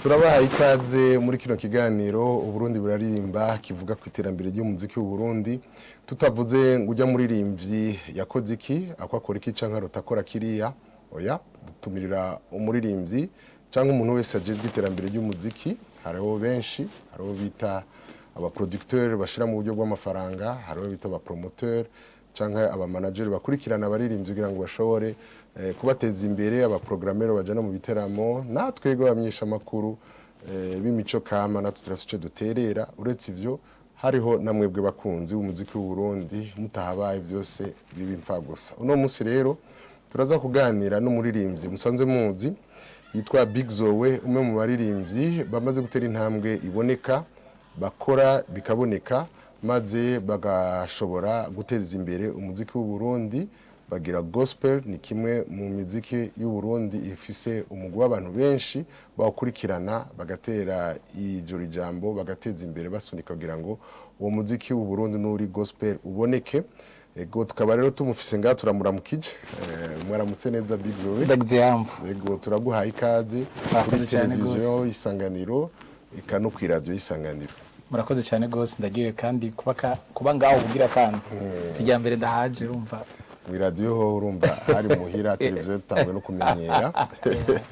Turabahaye ikaze muri kino kiganiro Uburundi buraririmba kivuga ku iterambere ry'umuziki w'u Burundi. Tutavuze ngo ujya muririmbyi yakoze iki, akora iki canke rotakora kiriya. Oya, dutumirira umuririmbyi canke umuntu wese ajejwe iterambere ry'umuziki. Hariho benshi, hariho bita aba producteur bashira mu buryo bw'amafaranga, hariho bita aba promoteur canke aba manager bakurikirana abaririmbyi kugira ngo bashobore kubateza imbere, aba programmeur bajana mu biteramo, natwego bamyisha makuru b'imico kama natwe turafite duterera. Uretse ivyo hariho namwebwe bakunzi umuziki w'u Burundi mutahabaye byose bibimfa gusa. Uno munsi rero turaza kuganira n'umuririmbyi musanze muzi yitwa Big ZOE, umwe mu baririmbyi bamaze gutera intambwe iboneka, bakora bikaboneka maze bagashobora guteza imbere umuziki w'u Burundi. Bagira gospel, ni kimwe mu muziki y'u Burundi ifise umugwi w'abantu benshi bawukurikirana bagatera ijoro jambo bagateza imbere basunika kugira ngo uwo muziki w'u Burundi n'uri gospel uboneke. Ego tukaba rero tumufise ngaha turamuramukije. Mwaramutse neza Big ZOE. Ndagizeyambo. Ego turaguhaye ikaze kuri televiziyo Isanganiro ikano ku radio Isanganiro. Murakoze cyane gose, ndagiye kandi kuba ngaho kugira kandi sijya mbere ndahaje urumva mu radio ho urumva ari muhira televiziyo tangwe no kumenyera.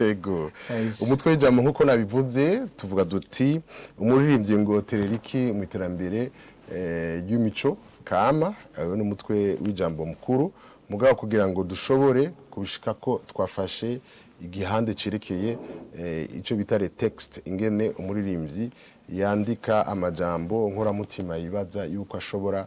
Ego umutwe w'ijambo nkuko nabivuze tuvuga duti umuririmbyi ngo tereriki mu iterambere y'imico kama. Ayo ni umutwe w'ijambo mukuru mugabo kugira ngo dushobore kubishika ko twafashe igihande cirekeye ico bitare text, ingene umuririmbyi yandika amajambo nkoramutima yibaza yuko ashobora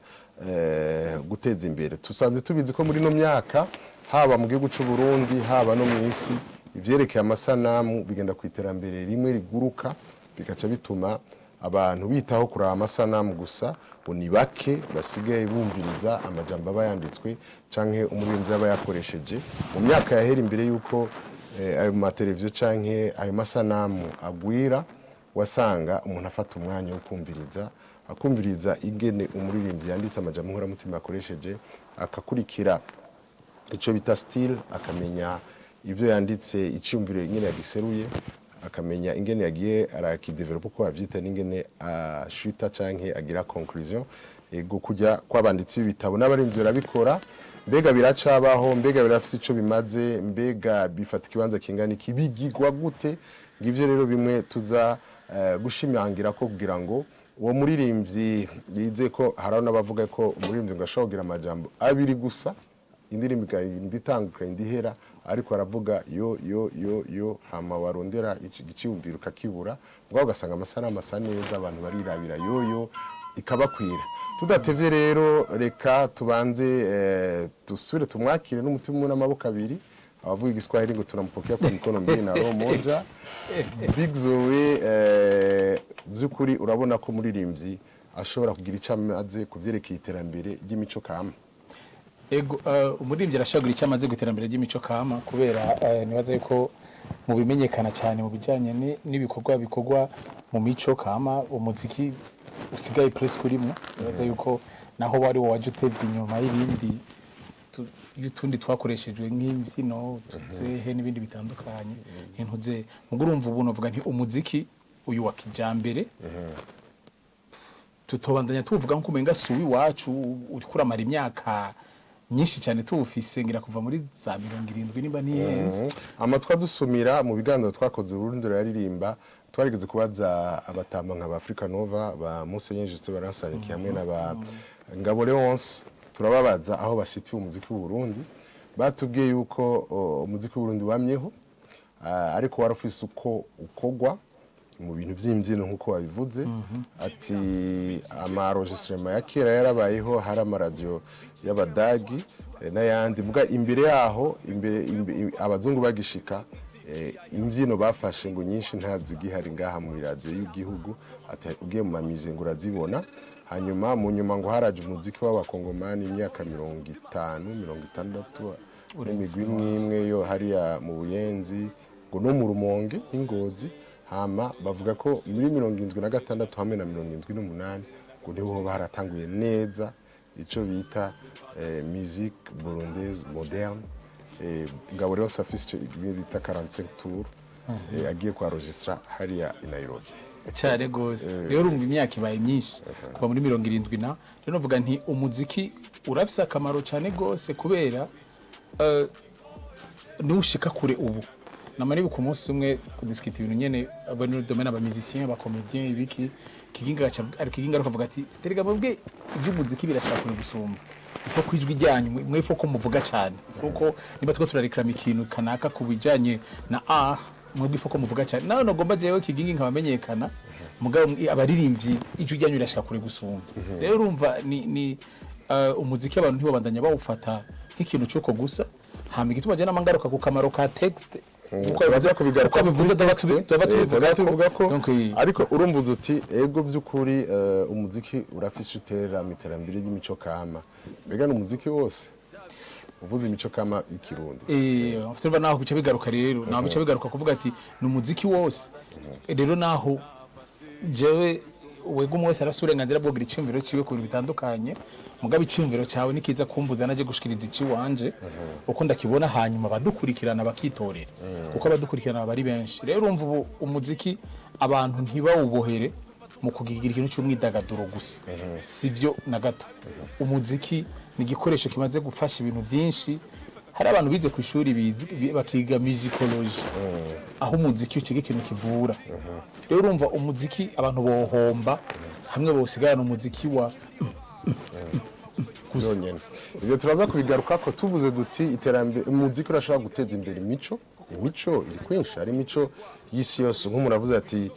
guteza imbere. Tusanze tubizi ko muri no myaka haba mu gihugu cy'u Burundi haba no mu isi ivyerekeye amasanamu bigenda ku iterambere rimwe riguruka, bikaca bituma abantu bitaho kuraba amasanamu gusa, ngo ni bake basigaye bumviriza amajambo aba yanditswe canke umuririmbyi aba yakoresheje. Mu myaka yahera imbere yuko ayo mateleviziyo canke ayo masanamu agwira, wasanga umuntu afata umwanya wo akumviriza ingene umuririmbyi yanditse amajambo nkoramutima akoresheje, akakurikira ico bita style, akamenya ivyo yanditse icyumviro ingene yagiseruye, akamenya ingene yagiye arakidevelopa uko avyita n'ingene ashita canke agira conclusion. Ego kujya kwabanditsi b'ibitabo n'abarimvyi barabikora. Mbega biracabaho, mbega birafise ico bimaze, mbega bifata ikibanza kingana kibigirwa gute? Ngivyo rero bimwe tuza gushimangira ko kugira ngo uwo muririmbyi yize ko haraho n'abavuga ko umuririmbyi ngo ashobora kugira amajambo abiri gusa, indirimbo itangukanye ndihera, ariko aravuga yo hama warondera igiciyumviro kakibura, ngo ugasanga amasanamu asa neza, abantu barirabira yo ikabakwira. Tudatevye rero reka tubanze dusubire tumwakire n'umutima n'amaboko abiri. Abavuga igiswahili ngo tunampokea kwa mikono mbili na roho moja. Big ZOE, byukuri urabona ko muririmbyi ashobora kugira icamaze kuvyerekeye iterambere ry'imico kama. Ego umuririmbyi arashobora kugira icamaze guterambere ry'imico kama kubera nibaza yuko mu bimenyekana cyane mu bijanye n'ibikorwa mu mico kama umuziki usigaye press kurimo. Nibaza yuko naho wari waje utevye inyuma y'ibindi y'utundi twakoreshejwe nk'imbyino tuzehe n'ibindi bitandukanye intuze mugurumva ubu novuga nti umuziki uyu wa kijambere tutobandanya tuvuga nko umenga suwi wacu uri kuramara imyaka nyinshi cyane tuwufise ngira kuva muri za 70 nimba niyenze. Amatwa dusumira mu biganiro twakoze Burundi raririmba, twarigeze kubaza abatamba nka Africa Nova ba Musenye Juste barasaniki hamwe n'aba Ngabo Leonce, turababaza aho basitiye umuziki w'u Burundi. Batubwiye yuko umuziki w'u Burundi wamyeho, ariko warafise uko ukogwa mu bintu by'imbyino nkuko babivuze. Ati amarogistrement ya kera yarabayeho, hari amaradio y'abadagi n'ayandi, muga imbere yaho abazungu bagishika imbyino bafashe ngo nyinshi ntazigihari ngaha mu radio y'igihugu. Ati ugiye mu mamize ngo urazibona. Hanyuma mu nyuma ngo haraje umuziki w'abakongomani imyaka 50 60 n'imigwi imwe yo hariya mu Buyenzi ngo no mu Rumonge n'Ingozi. Hama bavuga ko muri 76 hamwe na 78 ngo niho baratanguye neza ico bita musique burundaise moderne. Ngabo rero safise bita 45 tours agiye kwa registra hariya i Nairobi cyane gose rero urumva imyaka ibaye myinshi kuva muri 70 na rero novuga nti umuziki urafise akamaro cyane gose kubera nushika kure ubu namani ku munsi umwe kudiskita ibintu nyene abari muri domaine aba musiciens aba comédiens ibiki kiginga ari kiginga rukavuga ati terega mwebwe iby'umuziki birashaka kure gusumba uko kwijwi ryanyu mwefo ko muvuga cyane uko niba two turareklama ikintu kanaka kubijanye na mwebwe ifo ko muvuga cyane nawe nogomba jewe kiginga nkabamenyekana mugabo abaririmbyi ijwi ryanyu rirashaka kure gusumba rero urumva ni umuziki abantu ntibabandanya bawufata nk'ikintu cyuko gusa hama igituma je namangaruka ku kamaro ka text uko baza kubigaruka bivuze tuvuga ko ariko urumvuze uti ego by'ukuri umuziki urafise utera miterambere y'imico kama mbega n'umuziki wose uvuze imico kama ikirundi afite naho bice bigaruka rero naho bice bigaruka kuvuga ati n'umuziki wose rero naho jewe wego mwese arasurenganzira bwo gira icimviro ciwe ku bitandukanye mugabo icimviro cawe nikiza kumbuza naje gushikiriza ici wanje uko ndakibona hanyuma badukurikirana bakitorera uko abadukurikirana bari benshi rero urumva umuziki abantu ntibawubohere mu kugigira ikintu cy'umwidagaduro gusa sivyo na gato umuziki ni igikoresho kimaze gufasha ibintu byinshi hari abantu bize ku ishuri bakiga musicology aho umuziki ukiga ikintu kivura rero urumva umuziki abantu bohomba hamwe bosigarana umuziki wa kunyene ibyo turaza kubigaruka ko tuvuze duti iterambere umuziki urashaka guteza imbere imico iri kwinshi ari imico y'isi yose nk'umuntu avuze ati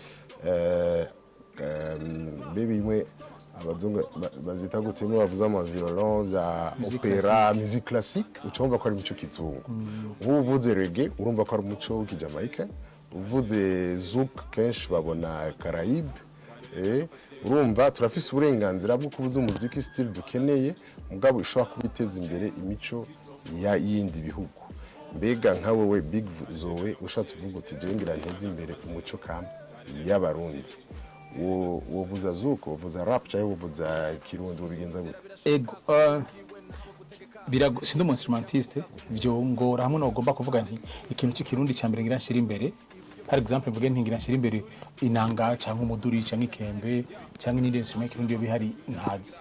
bimwe abazungu bazita gutema bavuza ama violon za opera musique classique ucumva ko ari imico kizungu uvuze reggae urumva ko ari umuco w'ikijamaika uvuze zouk kenshi babona Caraïbe urumva turafise uburenganzira bwo kuvuza umuziki style dukeneye mugabo ishobora kubiteza imbere imico ya yindi bihugu mbega nka wewe Big ZOE ushatse kuvuga uti je ngira nteze imbere umuco kama y'abarundi wovuza zuko wovuza rap cyangwa wovuza kirundi ubigenza gute ego birago sindi instrumentiste byo ngora hamwe no gomba kuvuga nti ikintu cy'ikirundi cyambere ngira nshira imbere par exemple mvuge nti ngira nshira imbere inanga cyangwa umuduri cyangwa ikembe cyangwa n'indi instrument kirundi yo bihari ntazi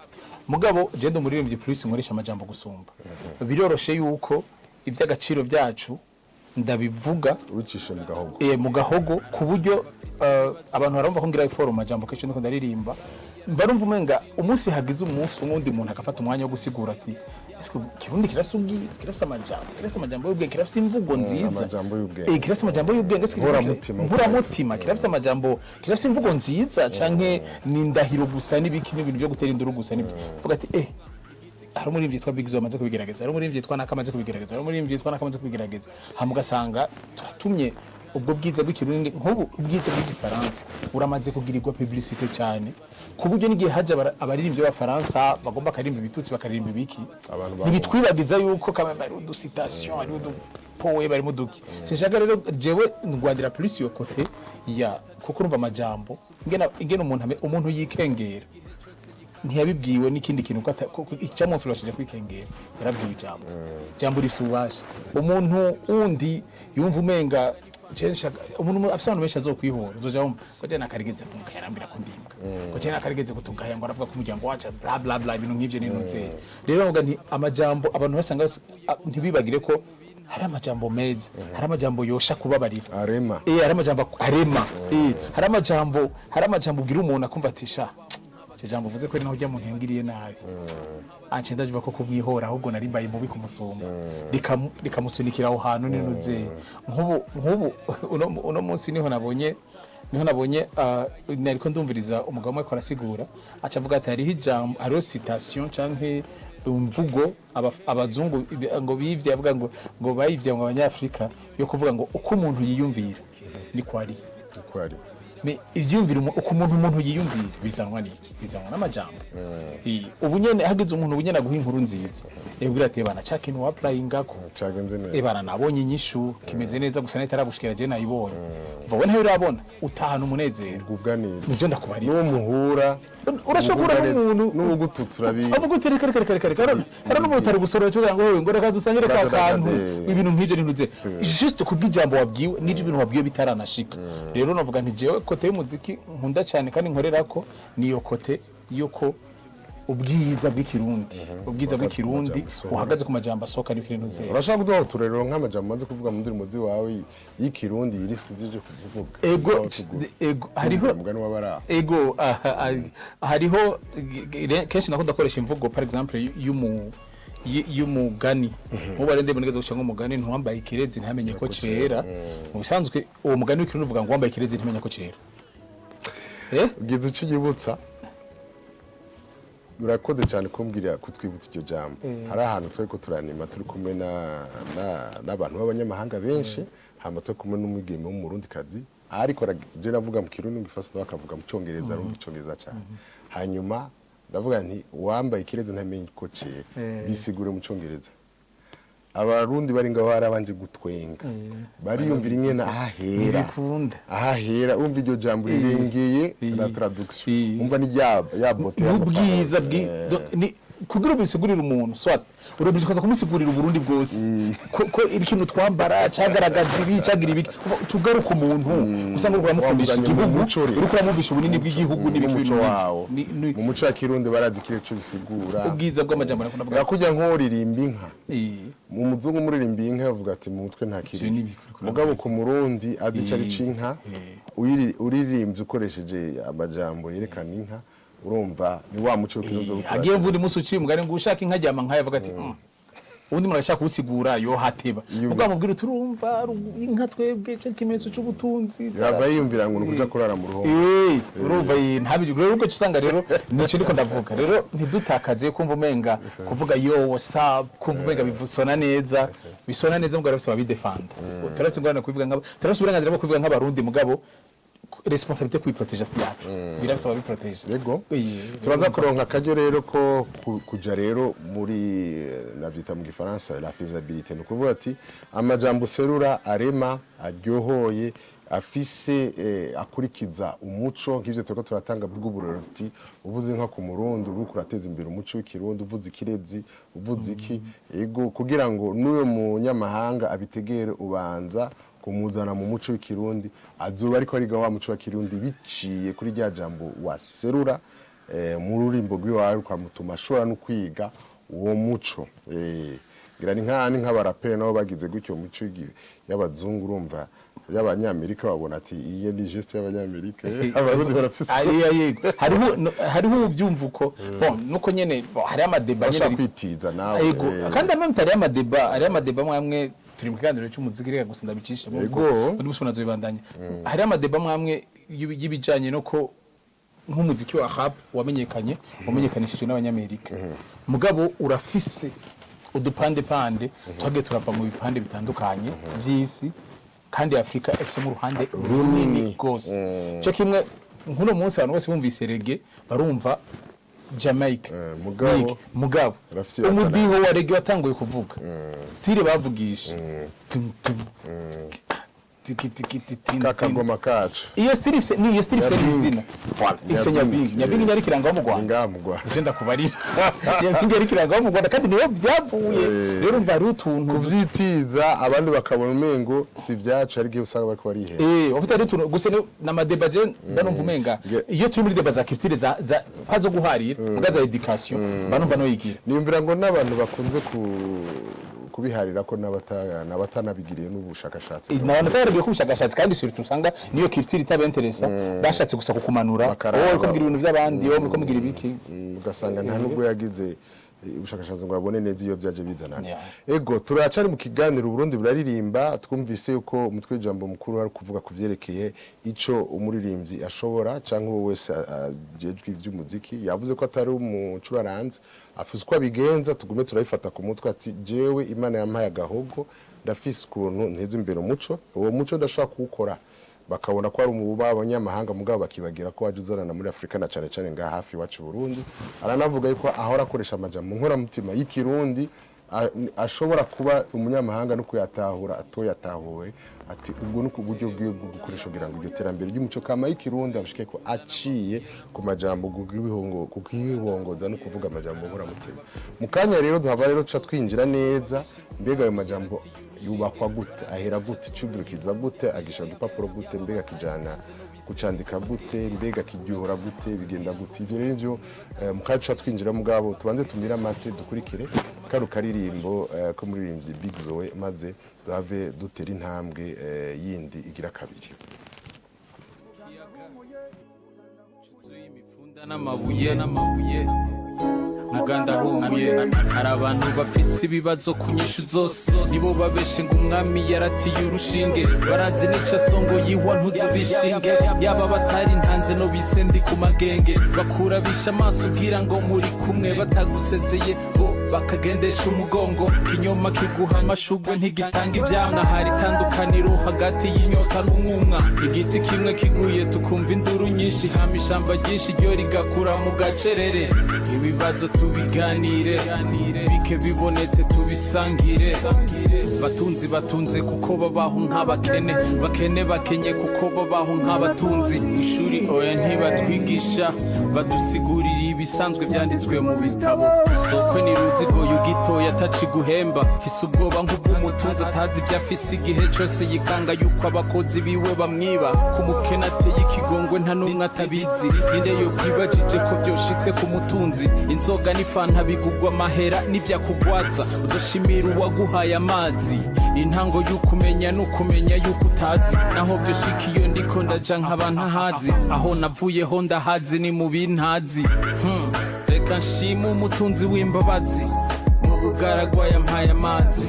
mugabo je ndo muririmbyi plus nkoresha amajambo gusumba biroroshe yuko ivy'agaciro byacu ndabivuga urucishe mu gahogo ku buryo abantu barumva ko ngira iforum majambo kenshi ndiko ndaririmba barumva umenga umunsi hagize umunsi umundi muntu akafata umwanya wo gusigura ati kirundi kirasubwiza kirasa amajambo y'ubwenge kirasa imvugo nziza kirasa amajambo y'ubwenge nkura mutima kirasa amajambo kirasa imvugo nziza canke n'indahiro gusa n'ibiki n'ibintu byo gutera induru gusa vuga ati hari muri vyitwa Big ZOE amaze kubigerageza hari muri vyitwa nakamaze kubigerageza hari muri vyitwa nakamaze kubigerageza hamugasanga turatumye ubwo bwiza bw'ikirundi nk'ubu ubwiza bw'igifaransa uramaze kugirirwa publicité cyane ku buryo n'igihe haje abaririmbyi b'abafaransa bagomba karirimba ibitutsi bakaririmba ibiki ntibitwibagiza yuko kameme ari uducitation ari udupoe bari muduki sinshaka rero jewe ngwadira plus yo côté ya kuko urumva amajambo ingena umuntu yikengera ntiyabibwiwe n'ikindi kintu ko icyamufashije kwikengera yarabwiwe ijambo risubasha umuntu undi yumva umenga umuntu afite abantu benshi azokwihora uzoja wumva ko je nakarigeze kumukayarambira ko ndimbwa ko je nakarigeze gutugaya ngo aravuga ko umuryango wacu bla bla bla ibintu nk'ivyo n'intuze rero ngo nti amajambo abantu basanga ntibibagire ko hari amajambo meza hari amajambo yosha kubabarira arema hari amajambo arema hari amajambo ugira umuntu akumva ati sha jambo uvuze ko ari naho ujya mu ntengiriye nabi anje ndavuga ko kumwihora ahubwo narimbaye mubi kumusoma rikamusunikira aho hantu ninuze nk'ubu uno munsi niho nabonye nariko ndumviriza umugabo umwe ko arasigura acavuga ati hariho ijambo hariho citation canke imvugo abazungu ngo bivye avuga ngo bayivye ngo abanyafrika yo kuvuga ngo uko umuntu yiyumvira ni kwari me ivyumvira uko umuntu yiyumvira bizanwa niki bizanwa n'amajambo ubu nyene hageze umuntu ubunyene guha inkuru nziza ebwira ati bana cha kintu wa applyinga ko cagenze neza bana nabonye inyishu kimeze neza gusa nataragushikira je nayibonye vuba ntayo urabona utahana umunezero ubwaniriza nivyo ndakubari no muhura urashobora n'umuntu n'ubugututsi urabizi avuga uti reka kandi n'umuntu utari gusorora cyo ngo reka dusangire ka kantu ibintu nk'ivyo nintuze juste kubw'ijambo wabwiwe n'ivyo ibintu wabwiwe bitaranashika rero navuga nti jewe kote y'umuziki nkunda cyane kandi nkorerako niyo kote yuko ubwiza bw'ikirundi uhagaze ku majambo asohoka ari kintu nzera urashaka kuduha uturero nk'amajambo maze kuvuga mu ndirimbo ziwawe y'ikirundi yiriski zije kuvuga ego hariho mugani wabara ego hariho kenshi nakunda koresha imvugo par exemple y'umugani mubare ndebe nigeze gushanga umugani ntuwambaye ikirezi ntamenye ko cera mu bisanzwe uwo mugani w'ikirundi uvuga ngo wambaye ikirezi ntamenye ko cera ugize ukiyibutsa urakoze cyane kumbwira kutwibutsa iryo jambo hari ahantu twari ko turanima turi kumwe n'abantu b'abanyamahanga benshi hama turi kumwe n'umwigeme w'umurundikazi ariko je navuga mu kirundi ngifasa bakavuga mu cyongereza rumwe icyongereza cyane hanyuma ndavuga nti wambaye ikirezi ntamenye ko cera bisigure mu cyongereza abarundi bari ngaho barabanje gutwenga bariyumvira inyena ahahera umva iryo jambo rirengeye na traduction umva ni ya bote ubwiza kugira ubisigurira umuntu swat urabije kaza kumusigurira uburundi bwose ko ikintu twambara cagaragaza ibi cagira ibiki tugaruka umuntu usanga urwa mukundisha igihugu uriko uramumvisha ubunini bw'igihugu n'ibintu wawo mu muco wa kirundi barazi kire cyo bisigura ubwiza bw'amajambo nakunda kuvuga kujya nk'uririmba inka mu muzungu muririmba inka bavuga ati mu mutwe nta kiri mugabo ku murundi azi cari cinka uririmbye ukoresheje amajambo yerekana inka urumva ni wa muco w'ikirundi wo agiye mvundi musi uciye mugari ngo ushaka inka ryama nkaya avuga ati ubundi murashaka kusigura yo hateba ubwo mubwira turumva inka twebwe cyo kimenyetso cy'ubutunzi yaba yiyumvira ngo nukuja kurara mu ruhome urumva ntabije rero uko usanga rero nico ndiko ndavuga rero ntidutakaze kumva umenga kuvuga yo whatsapp kumva umenga bivusona neza mugabo bafite babidefanda turasingurana kuvuga nk'aba turasubiranganira bwo kuvuga nk'abarundi mugabo responsabilité kuyiproteja si yacu birasaba biproteja yego tubaza kuronka akaryo rero ko kuja rero muri navyita mu gifaransa la faisabilité no kuvuga ati amajambo serura arema aryohoye afise akurikiza umuco nk'ivyo turiko turatanga bw'uburoroti uvuze nka ku murundi uri kurateza imbere umuco w'ikirundi uvuze ikirezi uvuze iki yego kugira ngo n'uyo munyamahanga abitegere ubanza kumuzana mu muco w'ikirundi azuba ariko ariga wa muco wa kirundi biciye kuri rya jambo waserura mu rurimbo rw'iwawe ukamutuma ashobora no kwiga uwo muco ngira ni nk'abaraperi nabo bagize gutyo muco y'abazungu urumva y'abanyamerika babona ati iye ni geste y'abanyamerika abarundi barafise hariho ubyumva uko nuko nyene hari amadeba nyene kwitiza nawe kandi amwe mutari amadeba mwamwe turi mu kiganiro cy'umuziki reka gusa ndabicisha muri busubona zibandanya hari amadeba mwamwe y'ibijanye no ko nk'umuziki wa rap wamenyekanishije n'abanyamerika mugabo urafise udupande twagiye turava mu bipande bitandukanye by'isi kandi Afrika ifise mu ruhande runini gose cyo kimwe nk'uno munsi abantu bose bumvise reggae barumva Jamaica mugabo umudiho wa reggae watanguye kuvuga style bavugisha kakagoma kacu iyo style ifise izina ifise nyabingi yari kiranga mu Rwanda je ndakubarira nyabingi yari kiranga mu Rwanda kandi niyo byavuye rero mva ari utuntu kuvyitiza abandi bakabona umengo si vyacu ari gihe usanga bariko barihe ufite ari utuntu gusa n'amadeba je ndanumva umenga iyo turi muri deba za culture za hazo guharira mugaza education banumva no yigira nimvira ngo n'abantu bakunze kubiharira ko nabatanabigiriye n'ubushakashatsi nabanatarabiye kubushakashatsi kandi surtout usanga niyo culture itabenteresa bashatse gusa kukumanura wowe kumbwira ibintu by'abandi wowe kumbwira ibiki ugasanga nta nubwo yagize ubushakashatsi ngo babone neza iyo byaje bizanana ego turacari mu kiganiro Burundi buraririmba twumvise yuko umutwe w'ijambo mukuru ari kuvuga kuvyerekeye ico umuririmbyi ashobora canke uwo wese ajejwe ivy'umuziki yavuze ko atari umucuraranzi afise uko abigenza tugume turabifata ku mutwe ati jewe Imana yampaye agahogo ndafise ukuntu nteze imbere umuco uwo muco ndashaka kuwukora bakabona ko ari umuba abanyamahanga mugabo bakibagira ko waje uzanana muri Afrika na cyane cyane nga hafi wacu Burundi. Aranavuga yuko ahora akoresha amajambo nkora mutima y'ikirundi ashobora kuba umunyamahanga no kuyatahura atoyatahuwe ati ubwo nuko buryo bwo gukoresha kugira ngo iryo terambere ry'umuco kama y'ikirundi abashike ko aciye ku majambo kugihongoza no kuvuga amajambo nkora mutima. Mukanya rero duhava rero tuca twinjira neza mbega ayo majambo yubakwa gute ahera gute cyuburukiza gute agisha gipapuro gute mbega kijana kucandika gute mbega kigyuhora gute bigenda gute ivyo rero ivyo mukaca twinjira mugabo tubanze tumira mate dukurikire karu karirimbo ko muririmbyi Big ZOE maze duhave dutera intambwe yindi igira kabiri. Muganda humye hari abantu bafise ibibazo kunyishu zose nibo babeshe ngo umwami yaratiye urushinge barazi nica songo yihwa ntuzubishinge yaba batari ntanze no bisendi ku magenge bakura bisha amaso ugira ngo muri kumwe batagusezeye bo bakagendesha umugongo kinyoma kiguha amashugwe ntigitanga ivyamwa hari tandukaniro hagati y'inyota n'umwumwa igiti kimwe kiguye tukumva induru nyinshi hama ishamba ryinshi ryo rigakura mu gacerere ibibazo tubiganire bike bibonetse tubisangire batunze kuko babaho nk'abakene bakene bakenye kuko babaho nk'abatunzi ishuri oya ntibatwigisha badusigurira ibisanzwe byanditswe mu bitabo sokwe ni ruzigo yugitoya taci guhemba fise ubwoba nk'ubw'umutunzi atazi ibyo afise igihe cyose yikanga yuko abakozi biwe bamwiba ku mukene ateye ikigongwe nta n'umwe atabizi ninde yo kwibajije ko byoshitse ku mutunzi inzoga n'ifanta bigugwa mahera n'ivyakugwaza uzoshimira uwaguhaye amazi intango y'ukumenya n'ukumenya yuko utazi naho byo shikiyo ndiko ndaja nk'abantu hazi aho navuyeho ndahazi ni mu bintazi reka nshima umutunzi w'imbabazi ugaragwa yampaye amazi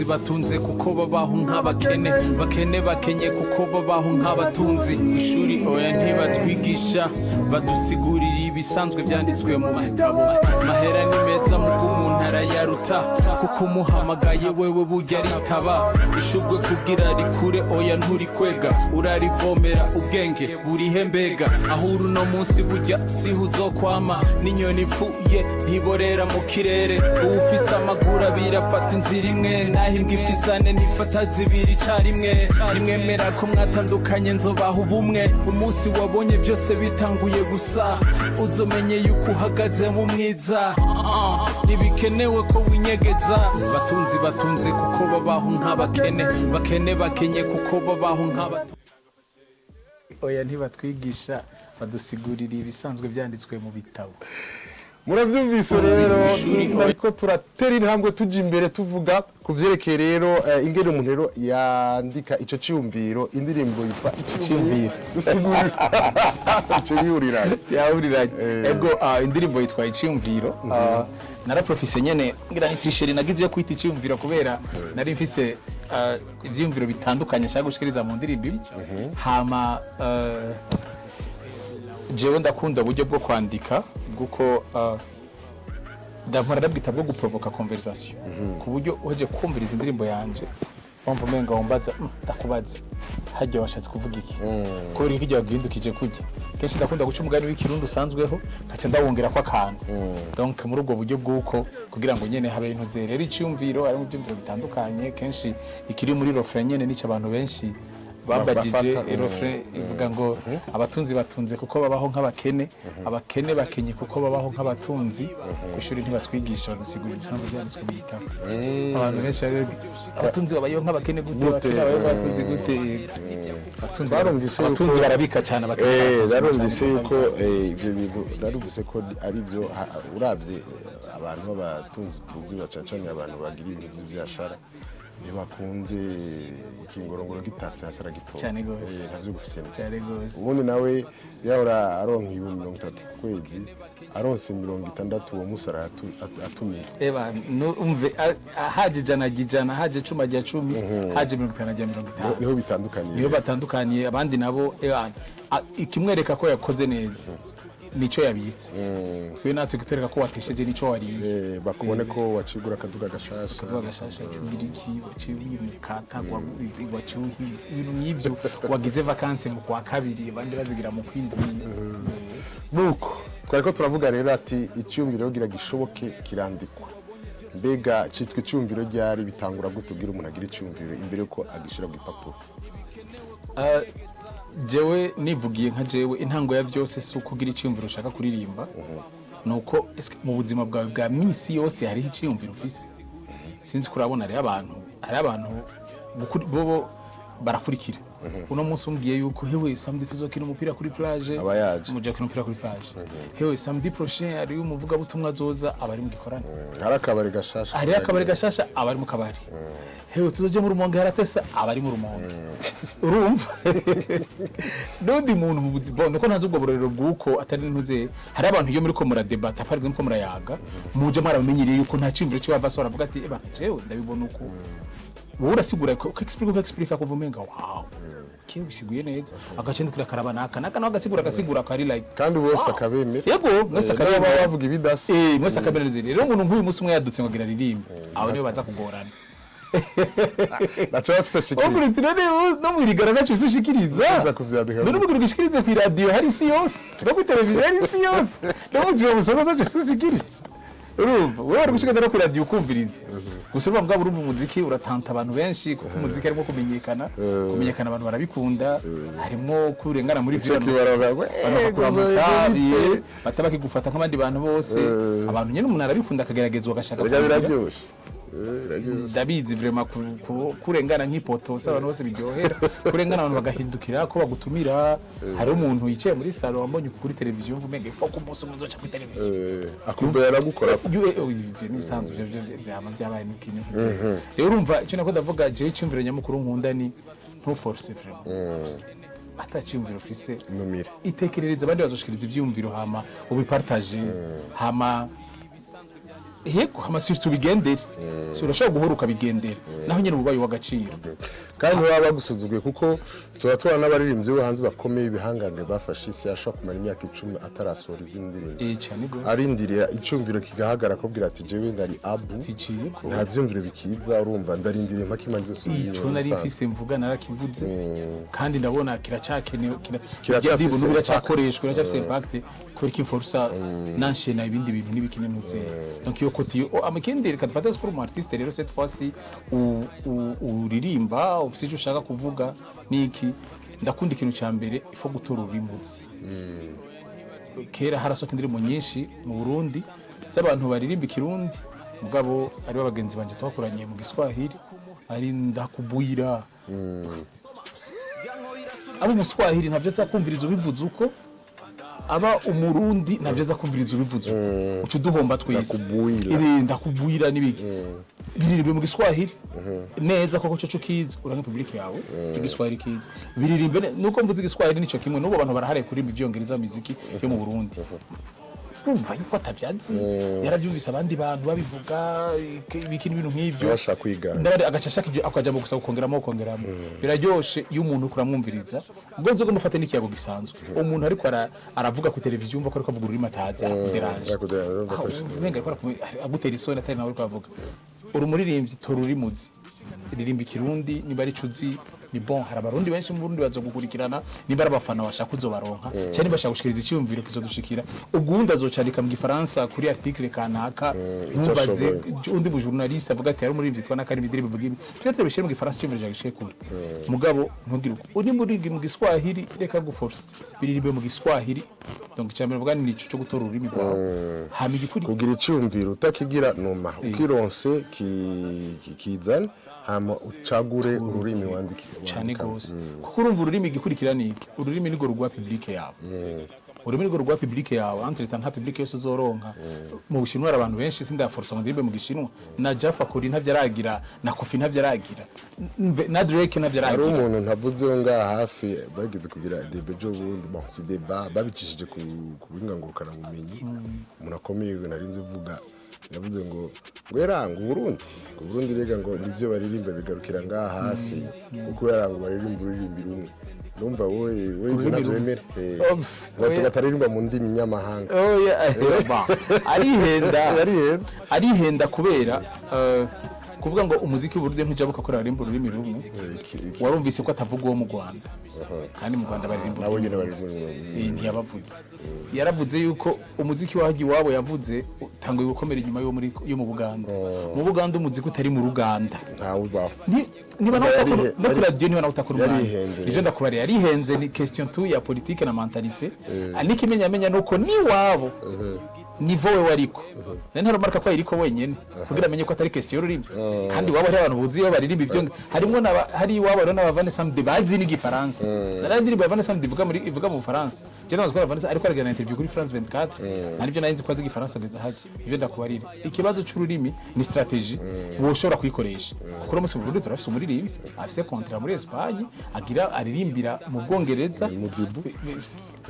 batunze kuko babaho nk'abakene bakene bakenye kuko babaho nk'abatunzi ishuri oya ntibatwigisha badusigurira ibisanzwe byanditswe mu bitabo mahera ni meza mu bw'umuntu arayaruta kuko umuhamagaye wewe burya ritaba ishugwe kugira rikure oya nturi kwega urarivomera ubwenge burihe mbega aho uri no munsi burya siho uzokwama n'inyoni ipfuye ntiborera mu kirere ufise amagura birafata inzira imwe naho imbwa ifisane ntifata zibiri carimwe nimwemera ko mwatandukanye nzobaha ubumwe umunsi wabonye byose bitanguye gusa uzomenye yuko uhagaze mu mwiza ntibikenewe ko winyegeza batunze kuko babaho nk'abakene bakene bakenye kuko babaho nk'abatunzi oya ntibatwigisha badusigurira ibisanzwe byanditswe mu bitabo. Muravyumvise rero ariko turatera intambwe tuje imbere tuvuga kuvyerekeye rero ingene umuntu rero yandika ico cyumviro indirimbo yitwa icyumviro dusigurira ico yuriranye ego indirimbo yitwa icyumviro nara professeur nyene ngira nitisheri nagize yo kwita icyumviro kubera nari mfise ivyumviro bitandukanye shaka gushikiriza mu ndirimbo hama jewe ndakunda uburyo bwo kwandika guko ndamara bwita bwo guprovoka conversation ku buryo uheje kumviriza indirimbo yanje wumva umenga wumbaza ndakubaza hajya washatse kuvuga iki ko uri kijya guhindukije kujya kenshi ndakunda guca umugani w'ikirundi usanzweho nkaca ndawongera ko akantu donc muri ubwo buryo bwuko kugira ngo nyene habe ibintu zerera icyumviro ari mu byumviro bitandukanye kenshi ikiri muri refrain nyene nico abantu benshi babajije refrain ivuga ngo abatunzi batunze kuko babaho nk'abakene abakene bakenye kuko babaho nk'abatunzi kwishuri ntibatwigisha badusigurira ibisanzwe byanditswe mu gitabo abantu benshi abatunzi babayo nk'abakene gute babayo batunzi gute abatunzi barabika cyane abakene barumvise yuko ibyo bintu narumvise ko ari byo uravye abantu b'abatunzi tuzi bacacanye abantu bagira ibintu by'ashara ntibakunze ikingorongoro gitatse hasi aragitoba cyane gose navyo gufite cyane gose ubundi nawe yahora aronka 30 kwezi aronse 60 uwo musara atumira eba umve haje jana haje cuma rya 10 haje 50 niho batandukaniye abandi nabo ikimwereka ko yakoze neza nico yabitse twe natwe gutwereka ko watesheje nico wariye bakubone ko wacigura akaduga gashasha biriki waciye mikata waciye ibintu nk'ibyo wagize vacances mu kwa kabiri bandi bazigira mu kwindwi nuko twari ko turavuga rero ati icyumviro gira gishoboke kirandikwa mbega citwe icyumviro ryari bitangura gutubwira umuntu agira icyumviro imbere ko agishira ku ipapuro jewe nivugiye nka jewe intango ya byose si ukugira icyumviro ushaka kuririmba nuko mu buzima bwawe bwa minsi yose hariho icyumviro ufise sinzi kurabona ari abantu bobo barakurikira uno munsi umbwiye yuko hewe samedi tuzokina umupira kuri plage mujya kina umupira kuri plage hewe samedi prochain ari umuvuga butumwa azoza abari mu gikorana hari akabari gashasha abari mu kabari hewe tuzoje mu rumonge haratesa abari mu rumonge urumva n'undi muntu mu buzima nuko ntazi ubwo burorero bw'uko atari ntuze hari abantu iyo muri ko muradebata par exemple ko murayaga muje maramenyereye yuko nta cyumviro cyo bava so aravuga ati eba jewe ndabibona uko wowe urasigura ko explica ko vumenga wow kintu bisiguye neza agacende kuri akaraba naka nawe agasigura ko ari like kandi bose akabemera yego mwese akabemera bavuga ibidasa mwese akabemera rero umuntu nk'uyu munsi umwe yadutse ngo agira ririmbe abo nibo baza kugorana nacho afisa shikiriza Kristo no mwirigara nacho bisushikiriza none muguru gishikirize ku radio hari si yose no ku televiziyo hari si yose no muziba musaza nacho bisushikiriza urumva wewe ari gushikiriza no ku radio ukumviriza gusa urumva mbwa urumva umuziki uratanta abantu benshi kuko umuziki arimo kumenyekana abantu barabikunda harimo kurengana muri video batabaki gufata nk'abandi bantu bose abantu nyene umuntu arabikunda akageragezwa agashaka biraryoshe ndabizi vraiment kurengana nk'ipoto abantu bose biryohera kurengana abantu bagahindukira ko bagutumira hari umuntu yicaye muri salon wambonye kuri televiziyo ngumenge foko umunsi umwe uzoca kuri televiziyo akumva yaragukora n'ibisanzwe byabaye n'ikintu rero urumva icyo nako ndavuga je icyumviro nyamukuru nkunda ni no force vraiment atacyumviro ufise numire itekerereza abandi bazoshikiriza ivyumviro hama ubipartage hama yego hamasirtu bigendere so urashaka guhora ukabigendera naho nyene ubaye wagaciro kandi baba bagusuzuguye kuko tuba tubana n'abaririmbyi bo hanze bakomeye ibihangane bafashe isi yashaka kumara imyaka 10 atarasora izindi ndirimbo arindiriye icyumviro kigahagara kubwira ati jewe ndari abu nta byumviro bikiza urumva ndarindiriye mpaka imanze subira icyo nari mfise mvuga narakivuze kandi ndabona kiracyakenewe kiracyakoreshwa kiracafise impact kuri kimforsa nanshena ibindi bintu nibikinenutse donc yo koti amakende kadufata pour un artiste rero cette fois-ci uririmba ufise icyo ushaka kuvuga niki ndakunda ikintu cya mbere ifo gutora urimutse kera harasoka indirimbo nyinshi mu Burundi z'abantu baririmba ikirundi mugabo ari bagenzi banje twakoranye mu Giswahili ari ndakubwira abo mu Giswahili ntavyo tsakumviriza ubivuze uko aba umurundi navyo zakumviriza ubivuze uco duhomba twese ndakubwira nibiki biririmbe mu Giswahili neza koko cyo kiza urange public yawe Giswahili kiza biririmbe nuko mvuze Giswahili nico kimwe nubo abantu barahare kurimba ivyongereza muziki yo mu Burundi umva yuko atabyazi yarabyumvise abandi bantu babivuga ibikini ibintu nk'ivyo bashaka kwigana ndabari agashashaka ibyo akaja mu gusa ukongeramo biraryoshe iyo umuntu kuramwumviriza ubwo nzo mufate n'ikiyago gisanzwe umuntu ariko aravuga ku televiziyo umva ko ariko avuga ururimi atazi akuderanje umenga ariko agutera isoni atari nawe ariko avuga urumuririmbyi torurimuzi ririmba ikirundi niba ari cuzi ni bon hari abarundi benshi mu Burundi bazogukurikirana niba abafana bashaka uzobaronka cyane bashaka gushikiriza icyumviro kizodushikira ugundi azocarika mu Gifaransa kuri article kanaka mubaze undi bu journaliste avuga ati ari muri vyitwa nakari bidiri bivuga ibi cyete bishire mu Gifaransa cyumviro cyagishike kure mugabo ntugira uko uri muri mu Giswahili reka guforce biririmbe mu Giswahili donc cyambere vuga ni ico cyo gutora ururimi rwawe hama igikuri kugira icyumviro utakigira noma ukironse kizana hama ucagure ururimi wandikira cyane gose kuko urumva ururimi gikurikira niki ururimi nigo rugwa public yawe ururimi nigo rugwa public yawe entre tant ha public yose zoronka mu Bushinwa abantu benshi sinda force ngo ndirimbe mu Gishinwa na Jaffa kuri ntavyaragira na Kofi ntavyaragira na Drake ntavyaragira ari umuntu ntavuze nga hafi bagize kugira debejo bundi bon c'est débat babicishije ku bingangurukana bumenyi umuntu akomeye narinze vuga yavuze ngo weranga Burundi rega ngo nivyo baririmba bigarukira ngaha hafi kuko yaranga baririmba ururirimbi rumwe numva wowe ibyo nabyo wemera bataririmba mu ndimi nyamahanga arihenda kubera kuvuga ngo umuziki w'Uburundi ntujabuka ko aririmba ururimi rumwe warumvise ko atavuga uwo mu Rwanda kandi mu Rwanda baririmba nabo nyene baririmba ntiyabavuze yaravuze yuko umuziki wahagi wabo yavuze tango gukomera inyuma yo mu Buganda mu Buganda umuziki utari mu Ruganda ntawe baho niba no kuri radio niba utakora umwana ije ndakubari yarihenze ni question tu ya politique na mentalité nikimenya nuko ni wabo niveau we wariko nene harumarka ko iriko wenyene kugira amenye ko atari question y'ururimi kandi wabo ari abantu buzi yo baririmba ibyo harimo hari wabo rero n'abavane samedi bazi ni gifaransa narandi bavane samedi ivuga mu Faransa je nazo ko bavane ariko aragana interview kuri France 24 ari byo narinzi ko azi gifaransa geza haje ivyo ndakubarira ikibazo c'ururimi ni strategie woshobora kuyikoresha kuko umunsi mu Burundi turafise umuririmbyi afise contrat muri Espagne agira aririmbira mu Bwongereza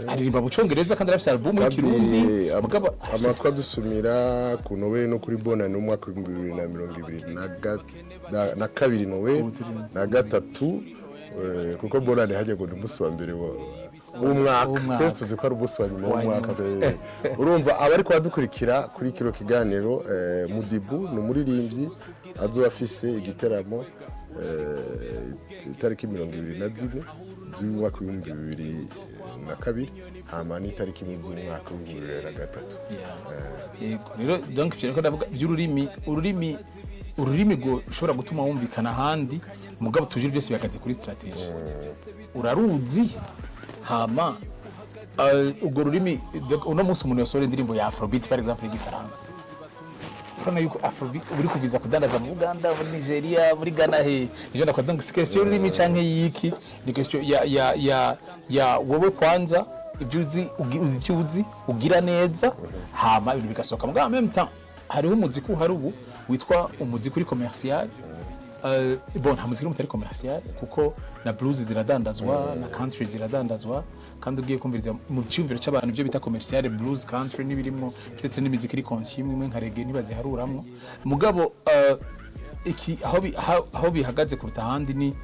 aririmba mu Congereza kandi arafise album y'ikirundi amatwa dusumira ku Noel no kuri Bona no mwaka wa 2022 na kabiri Noel na gatatu kuko Bona ne hajye ngo umunsi wa mbere w'umwaka twese tuzi ko ari umunsi wa nyuma w'umwaka urumva abari kwadukurikira kuri kiro kiganiro Mudibu no muririmbyi azo afise igiteramo itariki 24 z'umwaka wa 2022 hama ni itariki z'umwaka wa 2023 rero donc je ko ndavuga ururimi go ushobora gutuma wumvikana handi mugabo tujire byose bakaze kuri strategy uraruzi hama ubwo rurimi uno munsi umuntu yasore indirimbo ya Afrobeat par exemple y'igifaransa kana yuko Afrobeat uri kuviza kudandaza mu Uganda muri Nigeria muri Ghana nijo ndakwa donc c'est question y'ururimi canke yiki ni question ya wowe kwanza ibyuzi uzi ugira neza hama ibintu bigasoka mugabo même temps hariho umuziki uhari ubu witwa umuziki uri commercial bon nta muziki mutari commercial kuko na blues ziradandazwa na country ziradandazwa kandi ugiye kumviriza mu cyumviro cy'abantu ibyo bita commercial blues country nibirimo ndetse n'imiziki iri consume imwe nka reggae nibaziharuramwo mugabo iki aho bihagaze kuruta handi ni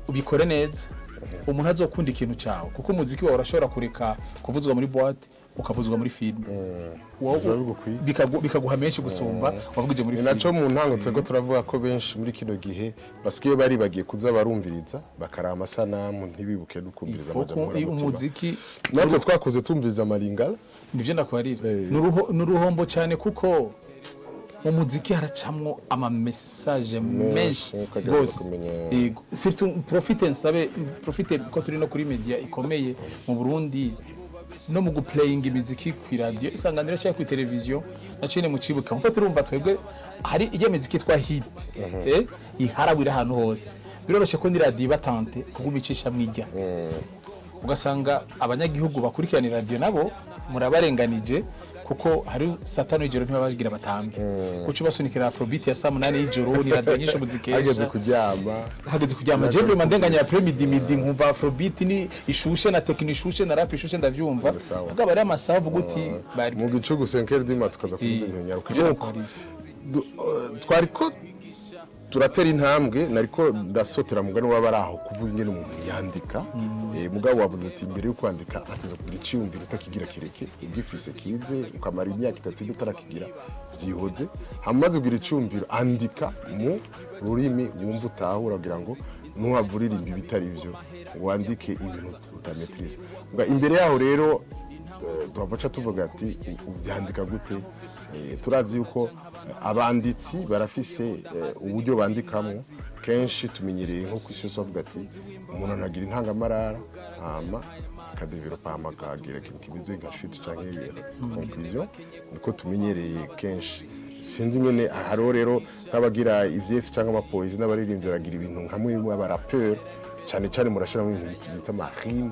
ubikore neza umuntu azokunda ikintu cyawe kuko umuziki wawe urashobora kureka kuvuzwa muri boîte ukavuzwa muri film bikaguha menshi gusumba wavugije muri film naco mu ntango twego turavuga ko benshi muri kino gihe basikiye bari bagiye kuza barumviriza bakara amasanamu ntibibuke dukumviriza amajambo umuziki natwe twakoze tumviriza amalingala nivyo ndakwarira nuruhombo cyane kuko mu muziki haracamwo ama message menshi gose surtout profite ko turi no kuri media ikomeye mu Burundi no mu guplaying imiziki ku radio isanganiro cyangwa ku televiziyo nacine mu cibuka mfa turumva twebwe hari ije miziki twa hit iharabira ahantu hose biroroshe ko ndi radio batante kugumicisha mwijya ugasanga abanyagihugu bakurikirana radio nabo murabarenganije kuko hari satano ijoro ntibabagira batambe kuco basunikira Afrobeat ya saa 8 y'ijoro ni radio nyinshi muzikesha hageze kuryama je vraiment ndenganya ya premidi midi nkumva Afrobeat ni ishushe na techno ishushe na rap ishushe ndavyumva mugabo ari amasaha vuga uti bari mu gicugu 5h du matin tukaza kuza nyaruka twariko turatera intambwe nariko ndasotera mugani wabaraho kuvuga ingene umuntu yandika mugabo wavuze ati imbere yo kwandika ateza kugira iciyumviro utakigira kireke ubwifise kize ukamara imyaka 3 utarakigira vyihoze hamaze kugira iciyumviro andika mu rurimi wumva utahura kugira ngo nuhavurira imbi bitari ivyo wandike ibintu utametrize imbere yaho rero tuvaca tuvuga ati uvyandika gute turazi yuko abanditsi barafise uburyo bandikamwe kenshi tumenyereye nko kwisi bavuga ati umuntu anagira intangamarara hama akadevelopa amagagira ikintu kibize nka shit canke conclusion niko tumenyereye kenshi sinzi nyene haro rero nk'abagira ivyesi canke abapolisi n'abaririmbyi baragira ibintu nkamwe b'abarapeur cyane murashiramo ibintu bita mahim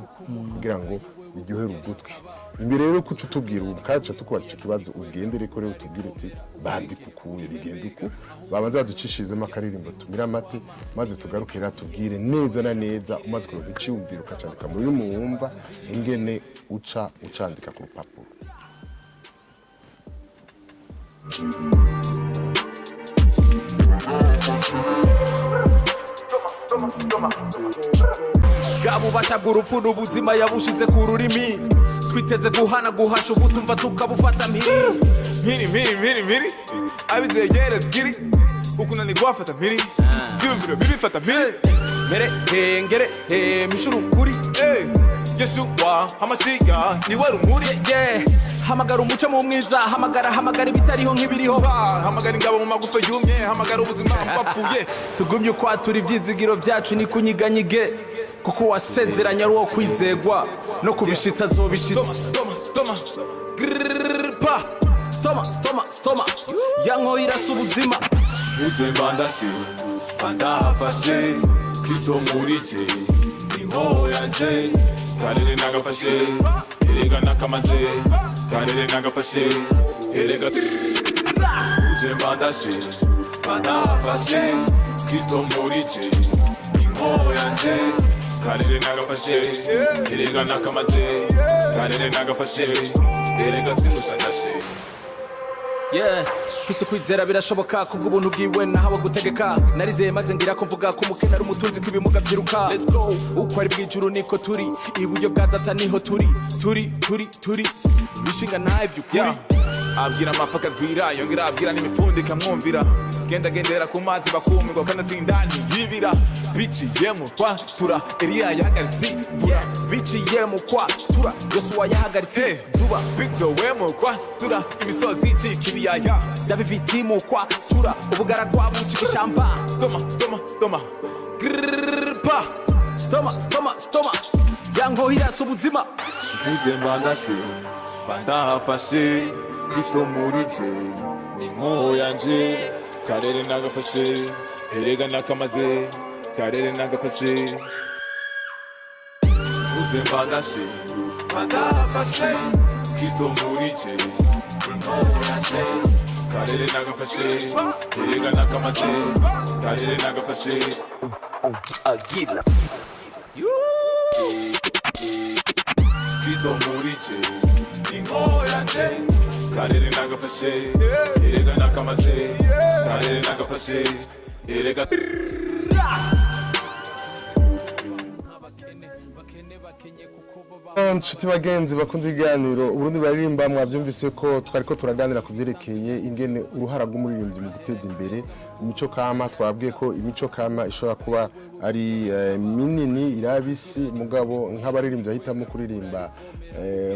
kugira ngo biryohere ugutwi imbere rero kuco tubwira ubukaca tukubaza ico kibazo ugendere ko rero tubwire uti bandika ukuye bigenda uku babanza baducishizemo akaririmbo tumira amate maze tugarukira tubwire neza na neza umaze kuronka iciyumviro ukacandika muri muwumva ingene ucandika ku rupapuro bwabubasha bw'urupfu n'ubuzima yabushize ku rurimi twiteze guhana guhasha ubutumva tukabufata mpiri abizegere zgiri ukunani gwafata mpiri vyumviro bibifata mpiri mere ngere mishuru kuri Yesu wa hamashiga ni we rumuri hamagara umuco mu mwiza hamagara ibitariho nk'ibiriho hamagara ingabo mu magufa yumye hamagara ubuzima bapfuye tugumye kwatura ivyizigiro vyacu ni kunyiganyige kuko wasezeranya ari wo kwizegwa no kubishitsa azobishitsa stoma yanko irasa ubuzima uzemba ndashe bandafashe Kristo murice inko yanje karere nagafashe erega nakamaze karere nagafashe erega uzemba ndashe bandafashe Kristo murice inko yanje karere nagafashe erega nakamaze karere nagafashe erega sinushadashe fise kwizera birashoboka kubw'ubuntu bwiwe nahawe gutegeka narizeye maze ngira ko mvuga ko umukene ari umutunzi kw'ibimuga vyiruka let's go uko ari bw'ijuru niko turi iburyo bwa data niho turi bishinga nawe vy'ukuri abwira amapaka gwira yongera abwira n'imipfundika mwumvira gendera ku mazi bakumirwa kanatsindani yibira biciyemo kwa tura Eliya yahagaritse imvura biciyemo kwa tura Yosuwa yahagaritse zuba biciyemo kwa tura imisozi ikibiyaya Davidi kwa tura ubugaragwa buci ishamba stoma yango hirasa ubuzima vuze mbandashe bandafashe Kristo murice ninko yanje karere nagafashe erega nakamaze karere nagafashe vuze mbandashe bandafashe Kristo murice ninko yanje karere nagafashe erega nakamaze karere nagafashe agila Kristo murice ninko yanje karere nagafashe erega nakamaze karere nagafashe erega nshuti bagenzi bakunze iganiro Uburundi baririmba mwavyumvise ko twariko turaganira ku vyerekeye ingene uruhara rw'umuririmbyi mu guteza imbere imico kama twabwiye ko imico kama ishobora kuba ari minini irabisi mugabo nk'abaririmbyi bahitamo kuririmba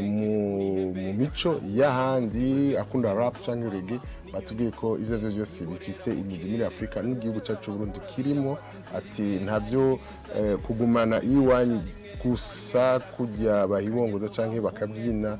mu mico y'ahandi akunda rap canke reggae batubwiye ko ivyo byose bifise imizi muri Afrika n'igihugu cyacu Burundi kirimo ati ntavyo kugumana iwanyu gusa kujya bahibongoza canke bakabyina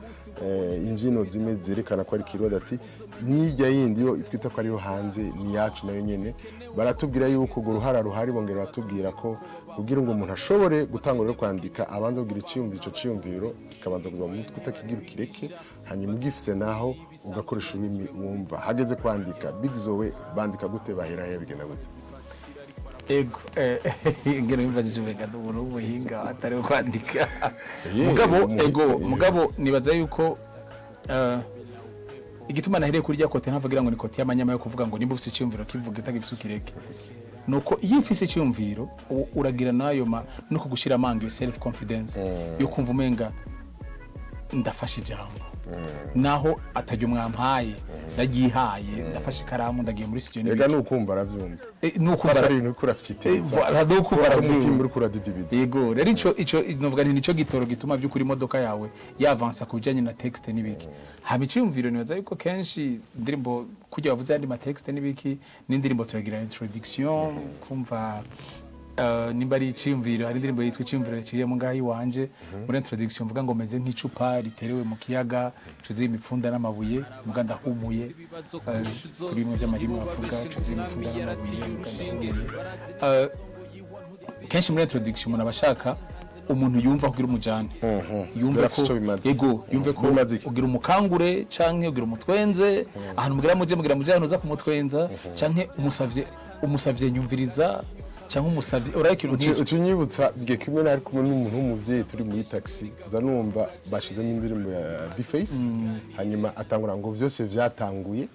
imbyino zimwe zerekana ko ari kirode ati nijya yindi yo itwita ko ariyo hanze ni yacu nayo nyene baratubwira yuko ugo ruhara ruhari bongera batubwira ko kugira ngo umuntu ashobore gutangura kwandika abanza kugira iciyumviro ico ciyumviro kikabanza kuza mu mutwe utakigira kireke hanyuma ugifise naho ugakoresha ururimi wumva hageze kwandika Big ZOE bandika gute bahera he bigena gute ego ngene bivajije begado ubuntu buhinga atari kwandika mugabo nibaza yuko igituma nahereye kurya kote ntavugira ngo ni kote y'amanyama yo kuvuga ngo nimba ufise iciyumviro kivuga itagifise ukireke nuko iyo ufise iciyumviro uragira nayo no kugushira amanga self confidence yo kumva umenga ndafashe ijambo naho atajya umwampaye ndagihaye ndafashe ikaramu ndagiye muri studio ega nukumva aravyumva nukumva ari ibintu kurafititeza nukumva umutima uri kuradidibiza yego rero ico novuga ni nico gitoro gituma vy'ukuri imodoka yawe yavansa kubijanye na text n'ibiki haba iciyumviro nibaza yuko kenshi indirimbo kujya bavuze andi ma text n'ibiki n'indirimbo turagira introduction kumva nimba ari iciyumviro hari indirimbo yitwa iciyumviro kiriye mu ngayi wanje muri introduction mvuga ngo meze nk'icupa riterewe mu kiyaga cuzi imipfunda n'amabuye muga ndahumuye kuri mu by'amahirwe bavuga cuzi imipfunda n'amabuye kenshi muri introduction umuntu abashaka umuntu yumva kugira umujane yumva ko yego yumve ko ugira umukangure canke ugira umutwenze ahantu mugira mujane uza kumutwenza canke umusavye nyumviriza cyangwa umusavye urayikintu ucinyibutsa giye kimwe nari kumwe n'umuntu w'umuvyeyi turi muri taxi zanumva bashizemo indirimbo ya B-Face hanyuma atangura ngo vyose vyatanguye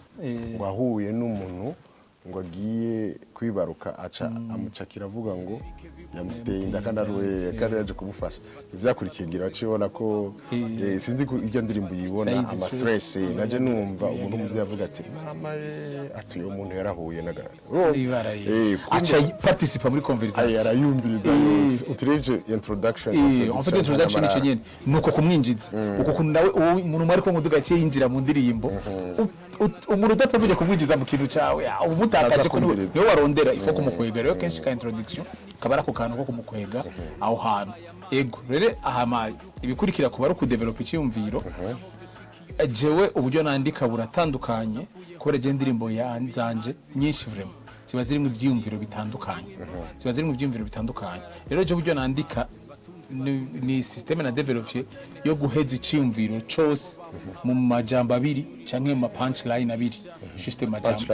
ngo ahuye n'umuntu ngo agiye kwibaruka aca amucakira avuga ngo yamuteye inda kandi aruye kandi yaje kumufasha ivyakurikiye acibona ko sinzi ko iryo ndirimbo yibona ama stress naje numva umuntu muvye yavuga ati mama ati uyo muntu yarahuye naga aca participa muri conversation yarayumviriza utireje introduction en fait introduction ni cyenye nuko kumwinjiza uko kuntu nawe umuntu mwari ko nguduga cye yinjira mu ndirimbo umuntu udatavuje kumwinjiza mu kintu cyawe umutakaje ko niwe warondera ifo kumukwega rero kenshi ka introduction kabara ko kantu ko kumukwega aho hantu ego rero ahama ibikurikira kuba ari ku develop icyumviro jewe uburyo nandika buratandukanye kubera je ndirimbo yanzanje nyinshi vraiment ziba ziri mu byiyumviro bitandukanye rero je uburyo nandika ni systeme na developye yo guheza icyumviro cyose mu majambo abiri canke mu punchline abiri system majambo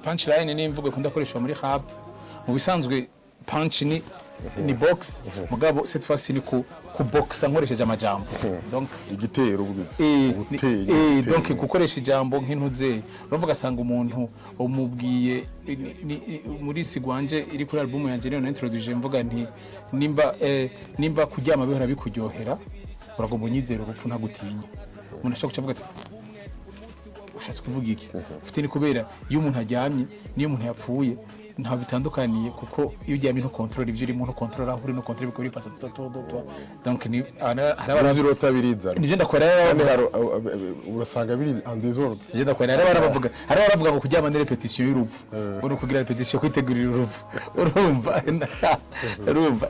punchline ni imvugo kunda koresha muri rap mu bisanzwe punch ni box mugabo cette fois ci ni ku boxa nkoresheje amajambo donc igitero donc gukoresha ijambo nk'intuze urumva gasanga umuntu umubwiye muri sigwanje iri kuri album yanje rero na introduce mvuga nti nimba kuryama bihora bikuryohera uragomba unyizera urupfu ntagutinya umuntu ashaka kuvuga ati ushatse kuvuga iki ufite ni kubera iyo umuntu aryamye niyo umuntu yapfuye nta bitandukaniye kuko iyo uryamye no control ibyo urimo no control aho uri no control bikora passa donc ni haraba zirota biriza nije ndakora urasanga biri en désordre nije ndakora baravuga ngo kuryama ni repetition y'urupfu ngo kugira repetition kwitegurira urupfu urumva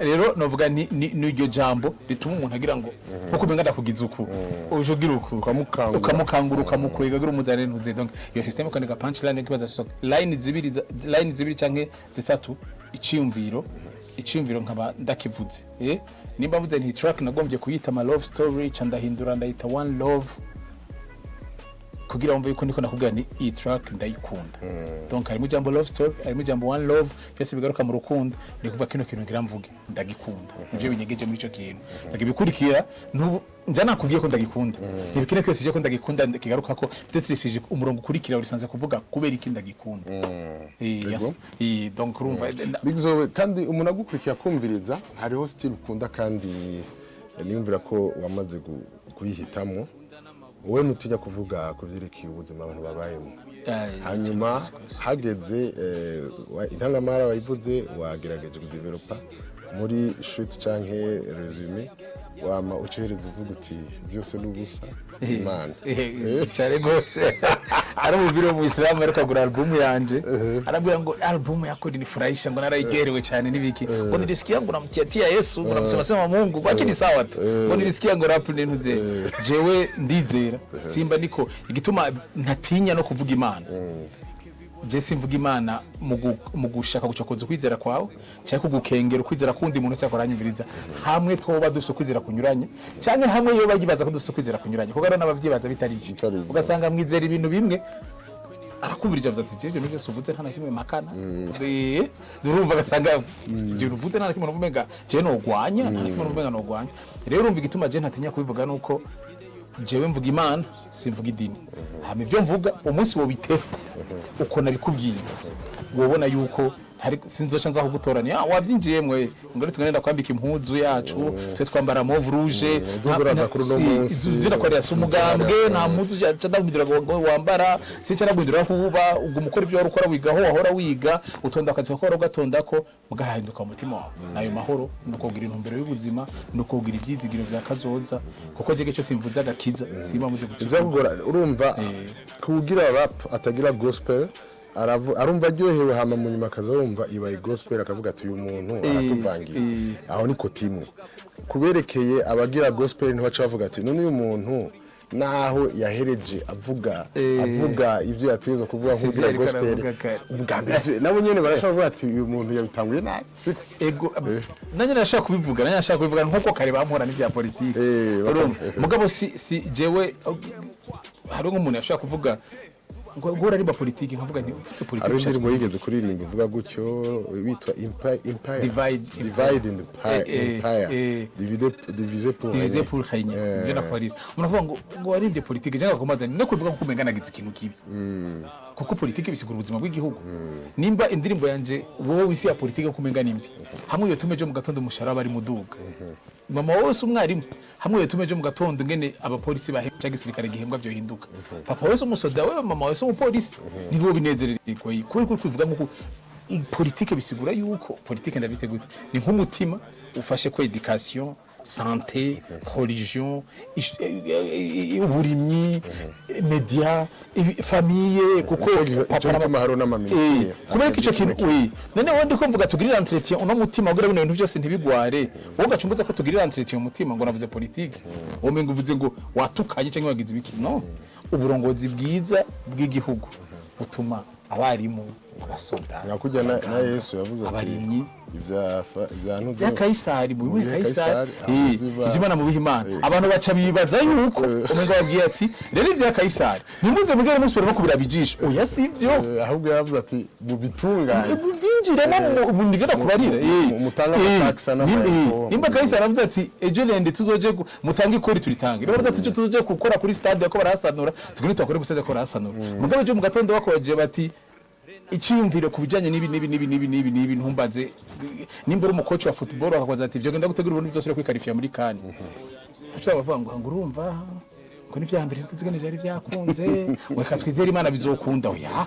rero novuga ni iryo jambo rituma umuntu agira ngo kuko umenga ndakugiza uku ujugira uku ukamukangura ukamukwega gira umuzane ntuze donc iyo system kanika punchline kibaza line zibiri canke zitatu iciyumviro nkaba ndakivuze nimba vuze nti track nagombye kuyita ma love story candahindura ndayita one love kugira umve yuko niko nakubwira ni iyi track ndayikunda donc harimo jambo love story harimo jambo one love byose bigaruka mu rukundo ni kuva kino kintu ngira mvuge ndagikunda nivyo binyegeje muri ico kintu ndagibikurikira nja nakubwiye ko ndagikunda ntibikine kwese je ko ndagikunda kigaruka ko peut-être umurongo ukurikira urisanze kuvuga kubera iki ndagikunda yes donc urumva bizowe kandi umuntu agukurikira kumviriza hariho style ukunda kandi niyumvira ko wamaze kuyihitamo wowe nutinya kuvuga kuvyerekeye ubuzima abantu babayemo hanyuma hageze intangamara wayivuze wagerageje kudevelopa muri shoot canke resume wama ucereza uvuga uti byose n'ubusa imana cyane gose ari mu biro mu Islam ariko agura album yanje arabwira ngo album yako ni furahisha ngo narayigerewe cyane nibiki ngo nilisikia ngo namtiatia Yesu ngo namsema Mungu kwa kini sawa tu ngo nilisikia ngo rap n'intuze jewe ndizera simba niko igituma ntatinya no kuvuga imana je simvuga imana mu gushaka gucokoza kwizera kwawe cyangwa kugukengera kwizera kundi muntu cyakora anyumviriza hamwe twoba dufite kwizera kunyuranye cyane hamwe yo bagibaza ko dufite kwizera kunyuranye kuko rero n'abavyibaza bitari iki ugasanga mwizera ibintu bimwe arakubirije avuze ati jeje n'ibyo suvuze nta nakimwe makana urumva gasanga je ruvuze nta nakimwe nuvumenga je no gwanya nta nakimwe nuvumenga no gwanya rero urumva igituma je ntatinya kubivuga nuko jewe mvuga imana simvuga idini hama ivyo mvuga umunsi wo bitespa uko nabikubwiye wobona yuko sinzoca nza kugutoranya wabyinjiye mwe ngari tugenda kwambika impuzu yacu twe twambara mauve rouge tuzuraza kuri no munsi izuzira ko ari umugambwe nta mpuzu cyadagundira ngo wambara si cyaragundira huba ugumukora ibyo warukora wiga ho wahora wiga utonda akazi ko ugatonda ko mugahinduka umutima wawe nayo mahoro nuko kugira intumbero y'ubuzima nuko kugira ibyizigiro bya kazoza kuko jege cyo simvuza agakiza simba muze gucikora urumva kugira rap atagira gospel arumva aryohewe hama mu nyuma akazumva ibaye gospel akavuga ati uyu muntu aratuvangiye aho niko timwe kuberekeye abagira gospel ntibaca bavuga ati none uyu muntu naho yahereje avuga ivyo yateza kuvuga nk'ugira gospel ubwambere nabo nyene barashaka ati uyu muntu yabitanguye nabi ego nanye nashaka kubivuga nkuko kare bampora n'ivya politike mugabo si jewe hari nk'umuntu yashaka kuvuga ngo burariba politiki nkavuga nti ufite politiki ari indirimbo yigeze kuririmba ivuga gutyo bitwa empire divide and empire diviser pour régner byo nakwarira unavuga ngo waribye politiki cyangwa kumaza no kuvuga ko umenganagize ikintu kibi kuko politiki bisigura ubuzima bw'igihugu nimba indirimbo yanje wowe wisi ya politiki ko umengana imbi hamwe yo tumeje mu gatondo umushara bari muduga mama wose umwarimu hamwe yo tumeje mu gatondo ngene abapolisi bahembwa cyangwa gisirikare gihembwa byo hinduka papa wese umusoda we mama wese umupolisi nibo binezererwa ko kuvuga ngo politiki bisigura yuko politiki ndabite gute ni nk'umutima ufashe ko education santé religion uburimyi media famille kuko papa n'amahoro n'amaministeri kubera ico kintu none wonde ko mvuga tugirira entretien uno mutima ugira bino bintu byose ntibigware wowe gacumbuza ko tugirira entretien umutima ngo navuze politique wowe ngo uvuze ngo watukanye cyangwa wagize ibiki no uburongozi bwiza bw'igihugu butuma abarimu abasoda nakujya na Yesu yavuze abarimyi ivya Kaisari mu bihe Kaisari izimana mu bihimana abantu baca bibaza yuko umenga babwiye ati rero ivya Kaisari nimuze mugere musubira no kubira bijisho oya sivyo ahubwo yavuze ati mu bitunganye byinjire no mu ndigera kubarira mutanga taxa n'amayo nimba Kaisari avuze ati ejo lende tuzoje mutanga ikori turitanga rero bavuze ati tuzoje gukora kuri stade yako barasanura tugire twakore gusede ko barasanura mugabe je mu gatondo bakoje bati icyumvire kubijanye nibi ntumbaze nimba uri umukoci wa football akabaza ati byo genda gutegura ibintu byose kwikarifiya muri kani ushaka bavuga ngo urumva ko nivyambere tuziganije ari byakunze weka twizera Imana bizokunda oya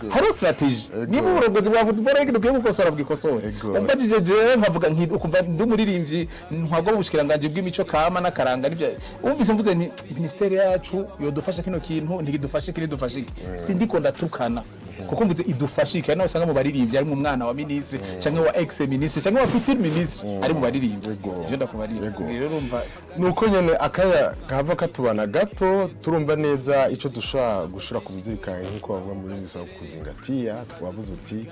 hari strategy niba uburongozi bwa football ariko dukwiye gukosora bwikosora mbajije je nkavuga ukumva ndumuririmbyi ntwago ubushikiranganje bw'imico kama nakaranga nivyo umvise mvuze ni ministeri yacu yodufasha kino kintu ntigidufashe kiri dufashe sindiko ndatukana kuko mvuze idufashike nawe usanga mu baririmbyi ari mu mwana wa ministre cyangwa wa ex ministre cyangwa wa futur ministre ari mu baririmbyi je ndakubarira rero urumva nuko nyene akaya kava katubana gato turumva neza ico dushaka gushira ku muzirikanye nkuko bavuga muri bisaba kuzingatia twavuze uti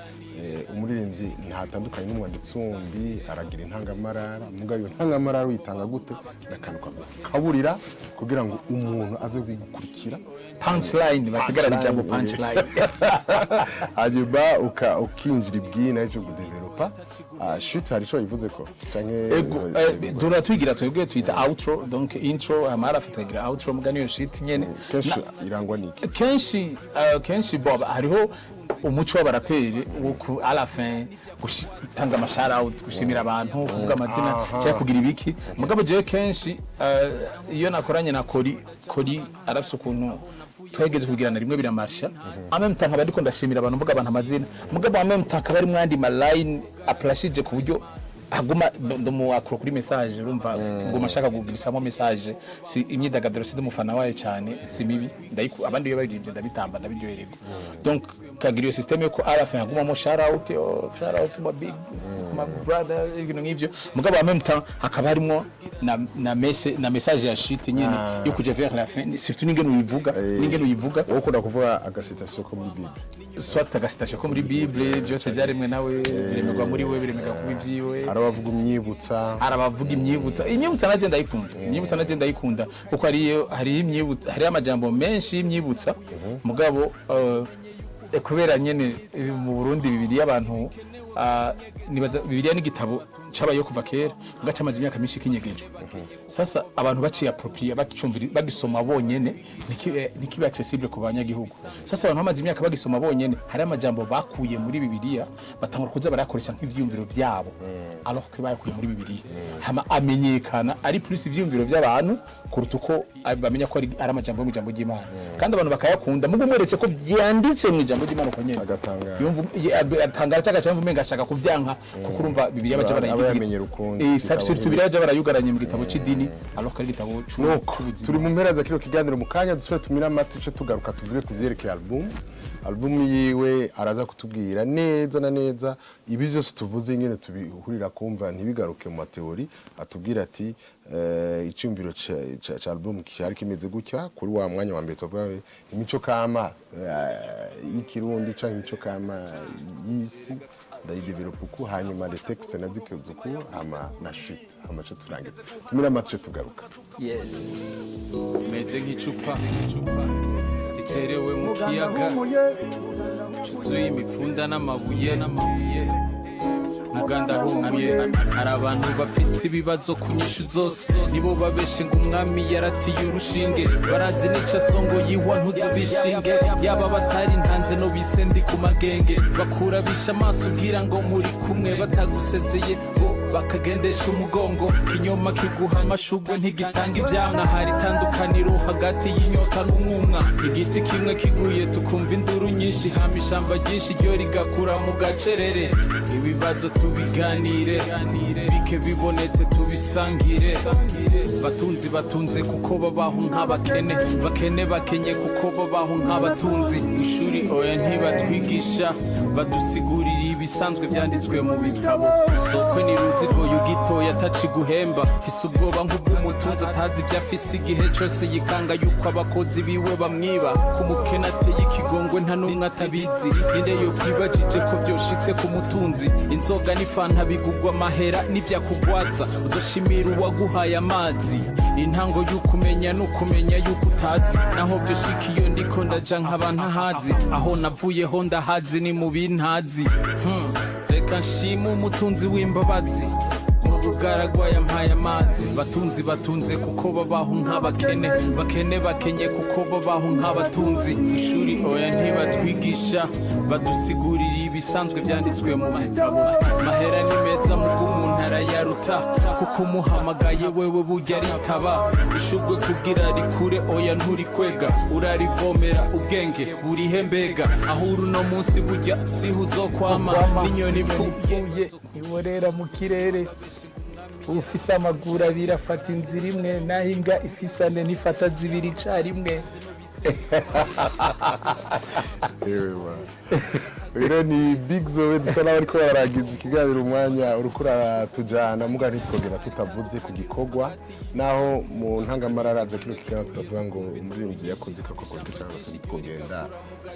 umuririmbyi ntatandukanye n'umwanditsi wundi aragira intangamarara mugayo ntangamarara uyitanga gute nakanuka kaburira kugira ngo umuntu aze gukurikira punchline basigara ijambo punchline hanyuma ukinjira ibwina cyo kudevelopa shit hari cyo yivuze ko canke turatwigira twebwe twita outro donc intro amara fitagira outro mugani yo shit nyene kenshi irangwa niki kenshi bob hariho umuco w'abaraperi wo à la fin gutanga amashara out gushimira abantu kuvuga amazina cyangwa kugira ibiki mugabo je kenshi iyo nakoranye na kori arafise ukuntu twegeze kugirana rimwe biramarsha ameme tanka bariko ndashimira abantu mvuga abantu amazina mugabo ameme tanka bari mwandi ma line aprashije ku buryo aguma ndomu akro kuri message urumva ngo mashaka kugirisamo message si imyidagaduro si dumufana waye cyane si mibi ndayiku abandi yo baririmbye ndabitamba ndabiryohererwa donc kagiriyo system yo ko arafa aguma mo shout out my big my brother you know ngivyo mugabo ameme tanka hakaba harimo na message ya shit nyene yo kuja vers la fin surtout ningene uyivuga uko ndakuvuga agasitation ko muri bible soit agasitation ko muri bible byose byarimwe nawe biremerwa muri we biremeka kubivyiwe arabavuga imyibutsa naje ndayikunda kuko hari imyibutsa hari amajambo menshi y'imyibutsa mugabo kubera nyene mu Burundi bibiri y'abantu nibaza Bibiliya n'igitabo cabayo kuva kera ngacamaze imyaka myinshi kinyegejwe sasa abantu baciye appropriate bakicumvira bagisoma bonyene nikibe accessible ku banyagihugu sasa abantu bamaze imyaka bagisoma bonyene hari amajambo bakuye muri Bibiliya batangura kuza barakoresha nk'ivyumviro byabo alors que bakuye muri Bibiliya hama amenyekana ari plus ivyumviro by'abantu kuruta uko bamenya ko ari amajambo mu ijambo ry'Imana kandi abantu bakayakunda mugo mweretse ko byanditse mu ijambo ry'Imana ko nyene atangara cyaka cyangwa umenga ashaka kuvyanka kuko urumva Bibiliya baje barayamenyera ukundi surtout Bibiliya baje barayugaranye mu gitabo c'idini alors que ari gitabo c'ubuzi turi mu mpera za kino kiganiro mu kanya dusubire tumira amatice tugaruka tuvuge kuvyerekeye album yiwe araza kutubwira neza na neza ibi byose tuvuze ingene tubihurira kumva ntibigaruke mu mateori atubwira ati icyumviro cha album cyari kimeze gutya kuri wa mwanya wa mbere tuvuga imico kama y'ikirundi canke imico kama y'isi ndayidevelopa uko hanyuma le texte nazikoze uko hama na shit hama cyo turangiza tumira amatice tugaruka meze nk'icupa giterewe mu kiyaga cuzuye imipfunda n'amabuye muganda humye hari abantu bafise ibibazo ku nyishu zose nibo babeshe ngo umwami yaratiye urushinge barazi nica songo yihwa ntuzubishinge yaba batari ntanze no bisendi ku magenge bakura bisha amaso ugira ngo muri kumwe batagusezeye ngo bakagendesha umugongo kinyoma kiguha amashugwe ntigitanga ivyamwa hari tandukaniro hagati y'inyota n'umwumwa igiti kimwe kiguye tukumva induru nyinshi hama ishamba ryinshi ryo rigakura mu gacerere ibibazo tubiganire bike bibonetse tubisangire batunze kuko babaho nk'abakene bakene bakenye kuko babaho nk'abatunzi ishuri oya ntibatwigisha badusigurira ibisanzwe byanditswe mu bitabo sokwe niruzi goyo gitoya ataci guhemba fise ubwoba nk'ubw'umutunzi atazi ibyo afise igihe cose yikanga yuko abakozi biwe bamwiba ku mukene ateye ikigongwe nta n'umwe atabizi ninde yo kwibajije ko vyoshitse ku mutunzi inzoga n'ifanta bigugwa amahera n'ivyakugwaza uzoshimira uwaguhaye amazi intango y'ukumenya n'ukumenya yuko utazi naho vyoshika iyo ndiko ndaja nk'aba ntahazi aho navuyeho ndahazi ni mu bintazi reka nshima umutunzi w'imbabazi mu bugaragwa yampaye amazi batunze kuko babaho nk'abakene bakene bakenye kuko babaho nk'abatunzi ishuri oya ntibatwigisha badusigurira ibisanzwe byanditswe mu bitabo mahera ni meza mu bw'umuntu arayaruta kuko umuhamagaye wewe burya aritaba ishugwe kugira rikure oya nturikwega urarivomera ubwenge burihe mbega aho uri uno munsi burya siho uzokwama n'inyoni ipfuye iborera mu kirere ufise amaguru abiri afata inzira imwe naho imbwa ifise ane nifata zibiri icarimwe rero ni Big ZOE dusa naho ariko baragize ikiganiro umwanya urukura tujana muga ntitwogera tutavuze ku gikorwa naho mu ntangamararaza kino kiganiro tutavuga ngo umuririmbyi yakoze kakoko cyangwa twogenda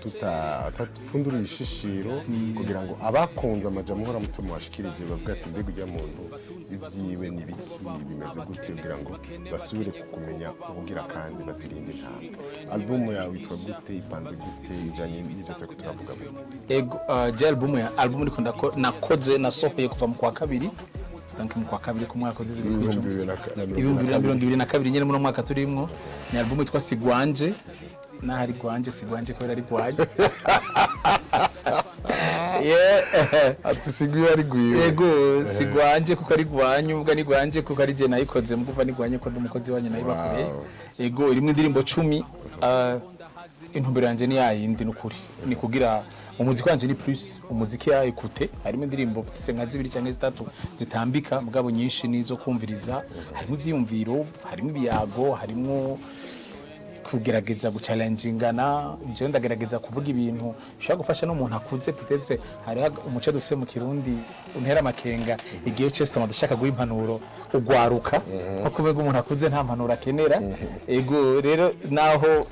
tutafundura ishishiro kugira ngo abakunze amajamu hora mutomo washikirije bavuga ati mbega ujya muntu ibyiwe nibiki bimeze gute kugira ngo basubire kukumenya ubugira kandi batirinde intambwe album yawe yitwa gute ipanze gute ijanye n'ivyo teko turavuga gute je album niko nakoze nasohoye kuva mu kwa kabiri donc mu kwa kabiri ku mwaka uzize 2022 nyene mu mwaka turimwo ni album yitwa Sigwanje nahari gwanje Sigwanje ko ari gwanje ati sigwiye ari gwiwe yego Sigwanje kuko ari gwanyu ubwa ni gwanje kuko ari je nayikoze mu kuva ni gwanye ko ndumukozi wanye nayibakure yego irimwe indirimbo 10 intumbero yanje ni yayindi n'ukuri ni kugira umuziki wanje ni plus umuziki ya écouter harimo indirimbo peut-être nka 2 cyangwa 3 zitambika mugabo nyinshi nizo kumviriza harimo ivyiyumviro harimo ibiyago harimo kugerageza guchallengingana je ndagerageza kuvuga ibintu bishaka gufasha no umuntu akuze peut-être hari umuce dufise mu Kirundi untera makenga igihe cyose dushaka guha impanuro ugwaruka nko kubega umuntu akuze nta mpanuro akenera ego rero naho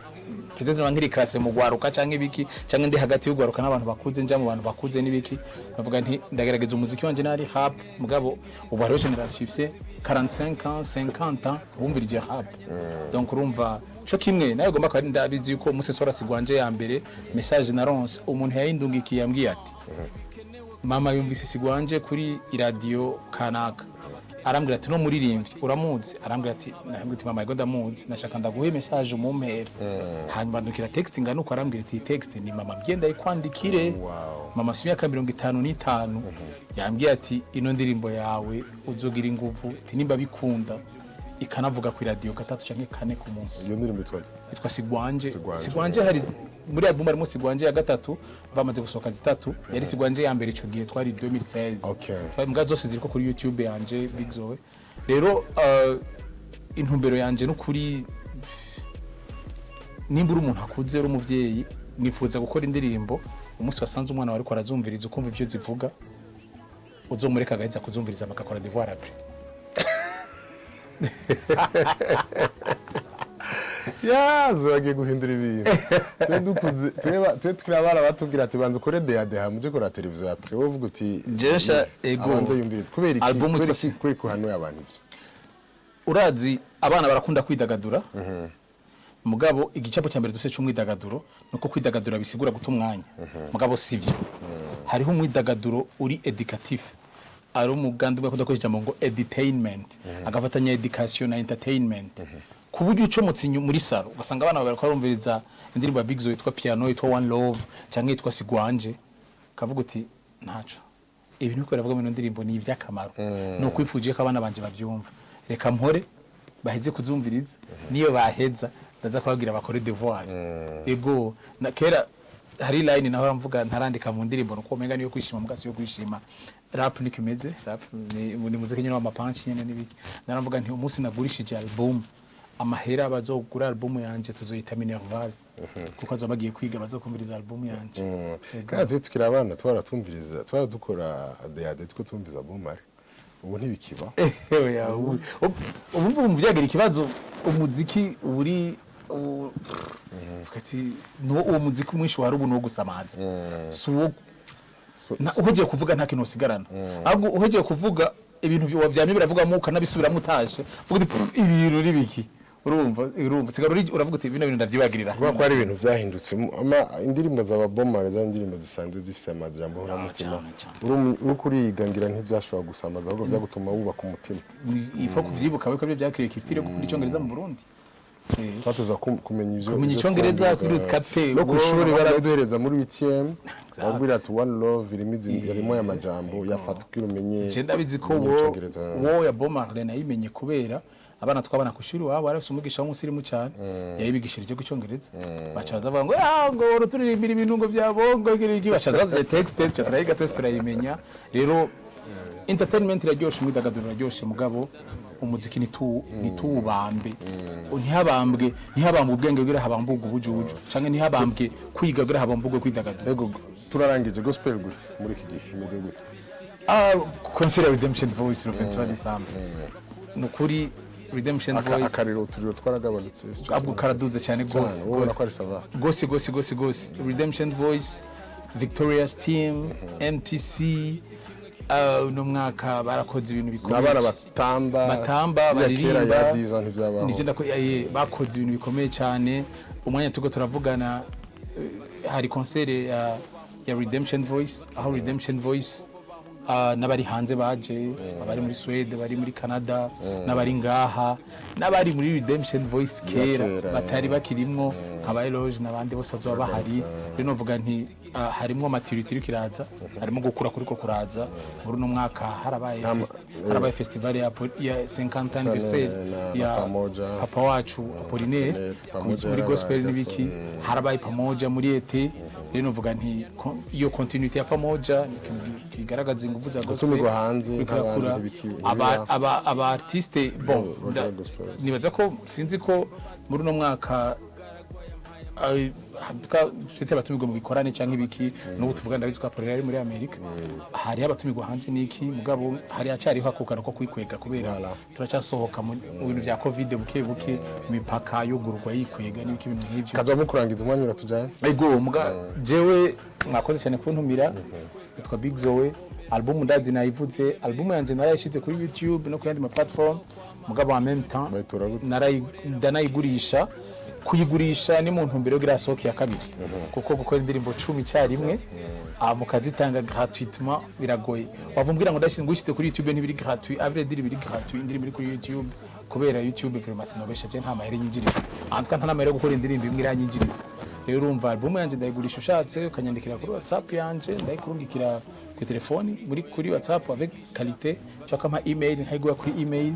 kiteze nkiri classe mu gwaruka canke ibiki canke ndi hagati y'ugwaruka n'abantu bakuze nja mu bantu bakuze n'ibiki bavuga nti ndagerageza umuziki wanje nari rap mugabo ubu hariho generation ifise 45 ans 50 ans bumvirije rap donc urumva cyo kimwe nayo gomba kandi ndabizi yuko umusesora Sigwanje ya mbere message na ronse umuntu yayindungikiye yambwiye ati mama yumvise Sigwanje kuri radio kanaka arambwira ati no muririmbyi uramuzi arambwira ati mama yego ndamuzi nashaka ndaguhe message umumpera hanyuma ndukira text ngana uko arambwira ati text ni mama byenda yikwandikire mama simya 55 yambwiye ati ino ndirimbo yawe uzogira inguvu ati nimba bikunda ikanavuga ku radio 3 canke 4 ku munsi iyo ndirimbo itwa Sigwanje hari muri album arimo Sigwanje ya gatatu bamaze gusohoka zitatu yari Sigwanje ya mbere ico gihe twari 2016 okay mbwa zose ziriko kuri YouTube yanje Big ZOE rero intumbero yanje no kuri nimbura umuntu akuze uri umuvyeyi nifuza gukora indirimbo umunsi wasanze umwana wari ko arazumviriza ukumva ivyo zivuga uzomureka agaheza kuzumviriza amakakora devoir après yazagiye guhindura ibintu twe twirabara batubwira ati banze ukore deha muje kora televiziyo après wowe uvuga uti jesha ego abanze yumviriza kubera iki kuri kuhano y'abantu urazi abana barakunda kwidagadura mugabo igicapo cya mbere dufite cy'umwidagaduro nuko kwidagadura bisigura guta umwanya mugabo sivyo hariho umwidagaduro uri educatif ari umugambi bwo kudakoresha ijambo ngo edutainment agafatanya education na entertainment ku buryo ucomotse muri saro ugasanga abana babera ko barumviriza indirimbo ya Big Zo yitwa Piano yitwa One Love cyangwa yitwa Sigwanje kavuga uti ntaco ibintu biko baravuga mu ndirimbo ni ivy'akamaro no kwifuje ko abana banje bavyumva reka mpore baheze kuzumviriza niyo baheza ndaza kubabwira bakore devoir ego na kera hari line naho mvuga ntarandika mu ndirimbo nuko umenga niyo kwishima mugasi yo kwishima rap nikimeze rap ni muziki nyine w'amapanchi nyene nibiki naramvuga nti umunsi nagurishije album amahera bazogura album yanje tuzoyita Minerval kuko azabagiye kwiga bazokumviriza album yanje kandi tukira abana twaratumviriza twaradukora ade two tumviza album ari ubu ntibikiba ubu mu byagira ikibazo umuziki uri fukati no uwo muziki mwinshi wari ubu no gusamaza so uheje kuvuga nta kintu usigarana ahubwo uheje kuvuga ibintu wavyamye biravuga mu kanabisubiramo utashe uvuga ibintu ribiki urumva sigaro uravuga uti bino bintu ndavyibagirira kuko ari ibintu byahindutse ama indirimbo z'ababoma za indirimbo zisanzwe zifise amajambo hora mutima uri kurigangira ntivyashobora gusamaza ahubwo byagutuma wubaka umutima ifo kuvyibuka we ko byo byakiriye kitire kuri cyongereza mu Burundi twatuza kumenya ivyo kumenya icyongereza kuri kate no kushuri baraduhereza muri UTM babwira ati One Love irimo ya majambo yafatukira umenye je ndabizi ko wo ya Bomarle nayimenye kubera abana twabana kushuri wabo arafise umugisha w'umusirimu cyane yayibigishirije ku cyongereza bacaza bavuga ngo ngo turirimbira ibintu ngo byabongo iki bacaza za text cyatarayiga twese turayimenya rero entertainment iraryoshe umwidagaduro iraryoshe mugabo umuziki nituwubambe ntihabambwe ubwenge bwira habambuga ubujuju canke ntihabambwe kwiga bwira habambugwe kwidagadura ego turarangije gospel gute muri iki gihe imeze gute consider Redemption Voice le 23 décembre nukuri Redemption Voice akariro turiyo twaragabanutse abwo karaduze cyane gose ubona ko ari sava gose Redemption Voice Victorious Team MTC no mwaka barakoze ibintu bikomeye nabara batamba baririmba nivyo ndako bakoze ibintu bikomeye cyane umwanya tuko turavugana hari concert ya Redemption Voice aho Redemption Voice nabari hanze baje abari muri Sweden bari muri Canada nabari ngaha nabari muri Redemption Voice kera batari bakirimwo nkabaye Loge nabandi bose azoba bahari rero novuga nti harimo maturity kiraza harimo gukura kuri ko kuraza muri no mwaka harabaye festival ya 50 anniversaire ya papa wacu Apollinaire muri gospel nibiki harabaye pamoja muri ete rero novuga nti iyo continuity ya pamoja kigaragaza ingufu za gospel hanze nk'abandi biki aba artiste bon nibaza ko sinzi ko muri no mwaka site abatumigwa mu bikorane cyangwa ibiki no tuvuga ndabizi ko Apollinaire muri Amerika hari abatumigwa hanze niki mugabo hari acyariho akukana ko kwikwega kubera turacyasohoka mu bintu bya covid buke imipaka yugurwa yikwega n'ibiki bintu nk'ivyo kaza mu kurangiza umwanya uratujanye ego muga jewe mwakoze cyane kuntumira yitwa Big Zoe album ndazi nayivuze album yanje narayishize kuri YouTube no ku yandi ma platform mugabo en même temps ndarayigurisha kuyigurisha ni mu ntumbero y'irasohoke ya kabiri kuko gukora indirimbo 10 cyarimwe mukazitanga gratuitement biragoye wavumbwira ngo ndashingwishite kuri YouTube ntibiri gratuit avril biri gratuit indirimbo iri kuri YouTube kubera YouTube vraiment sinobesha je nta mahera nyinjiriza antwa nta mahera gukora indirimbo imwe iranyinjiriza rero urumva album yanje ndayigurisha ushatse ukanyandikira kuri WhatsApp yanje ndayikurungikira ku telefoni muri kuri WhatsApp avec qualité cyangwa ma email ntayiguha kuri email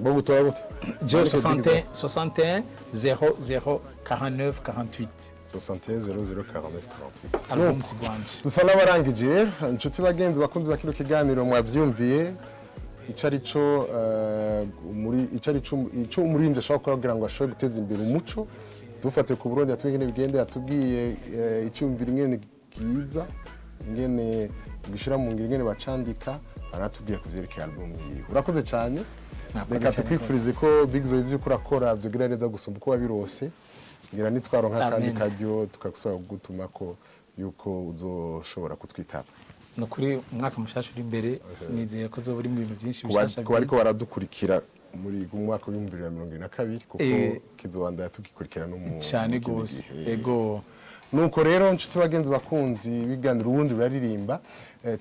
bo gutora gute 61 00 49 48 album Sigwanje dusa n'abarangije inshuti bagenzi bakunzi bakino kiganiro mwavyumviye icarico umuririmbyi ashobora kugira ngo ashobore guteza imbere umuco dufate ku Burundi atwingene bigende yatubwiye icyumvira ingene giza ingene gishira mu ngene bacandika aratubwiye kuvyerekeye album yiwe urakoze cyane reka tukwifurize ko Big Zo ivyo kurakora byogira neza gusumba uko babirose ngira nitwaro nk'akandi karyo tukagusaba gutuma ko yuko uzoshobora kutwitaba no kuri umwaka mushasha uri imbere nizeye ko zo buri mu bintu byinshi bishasha ko bariko baradukurikira muri mwaka wa 2022 kuko kizobandanya tugikurikirana no mu cyane gose ego nuko rero nshuti bagenzi bakunzi biganira ubundi buraririmba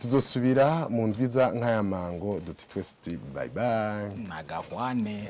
tuzosubira mu ndwiza nk'aya mango duti twese bye bye nagahwane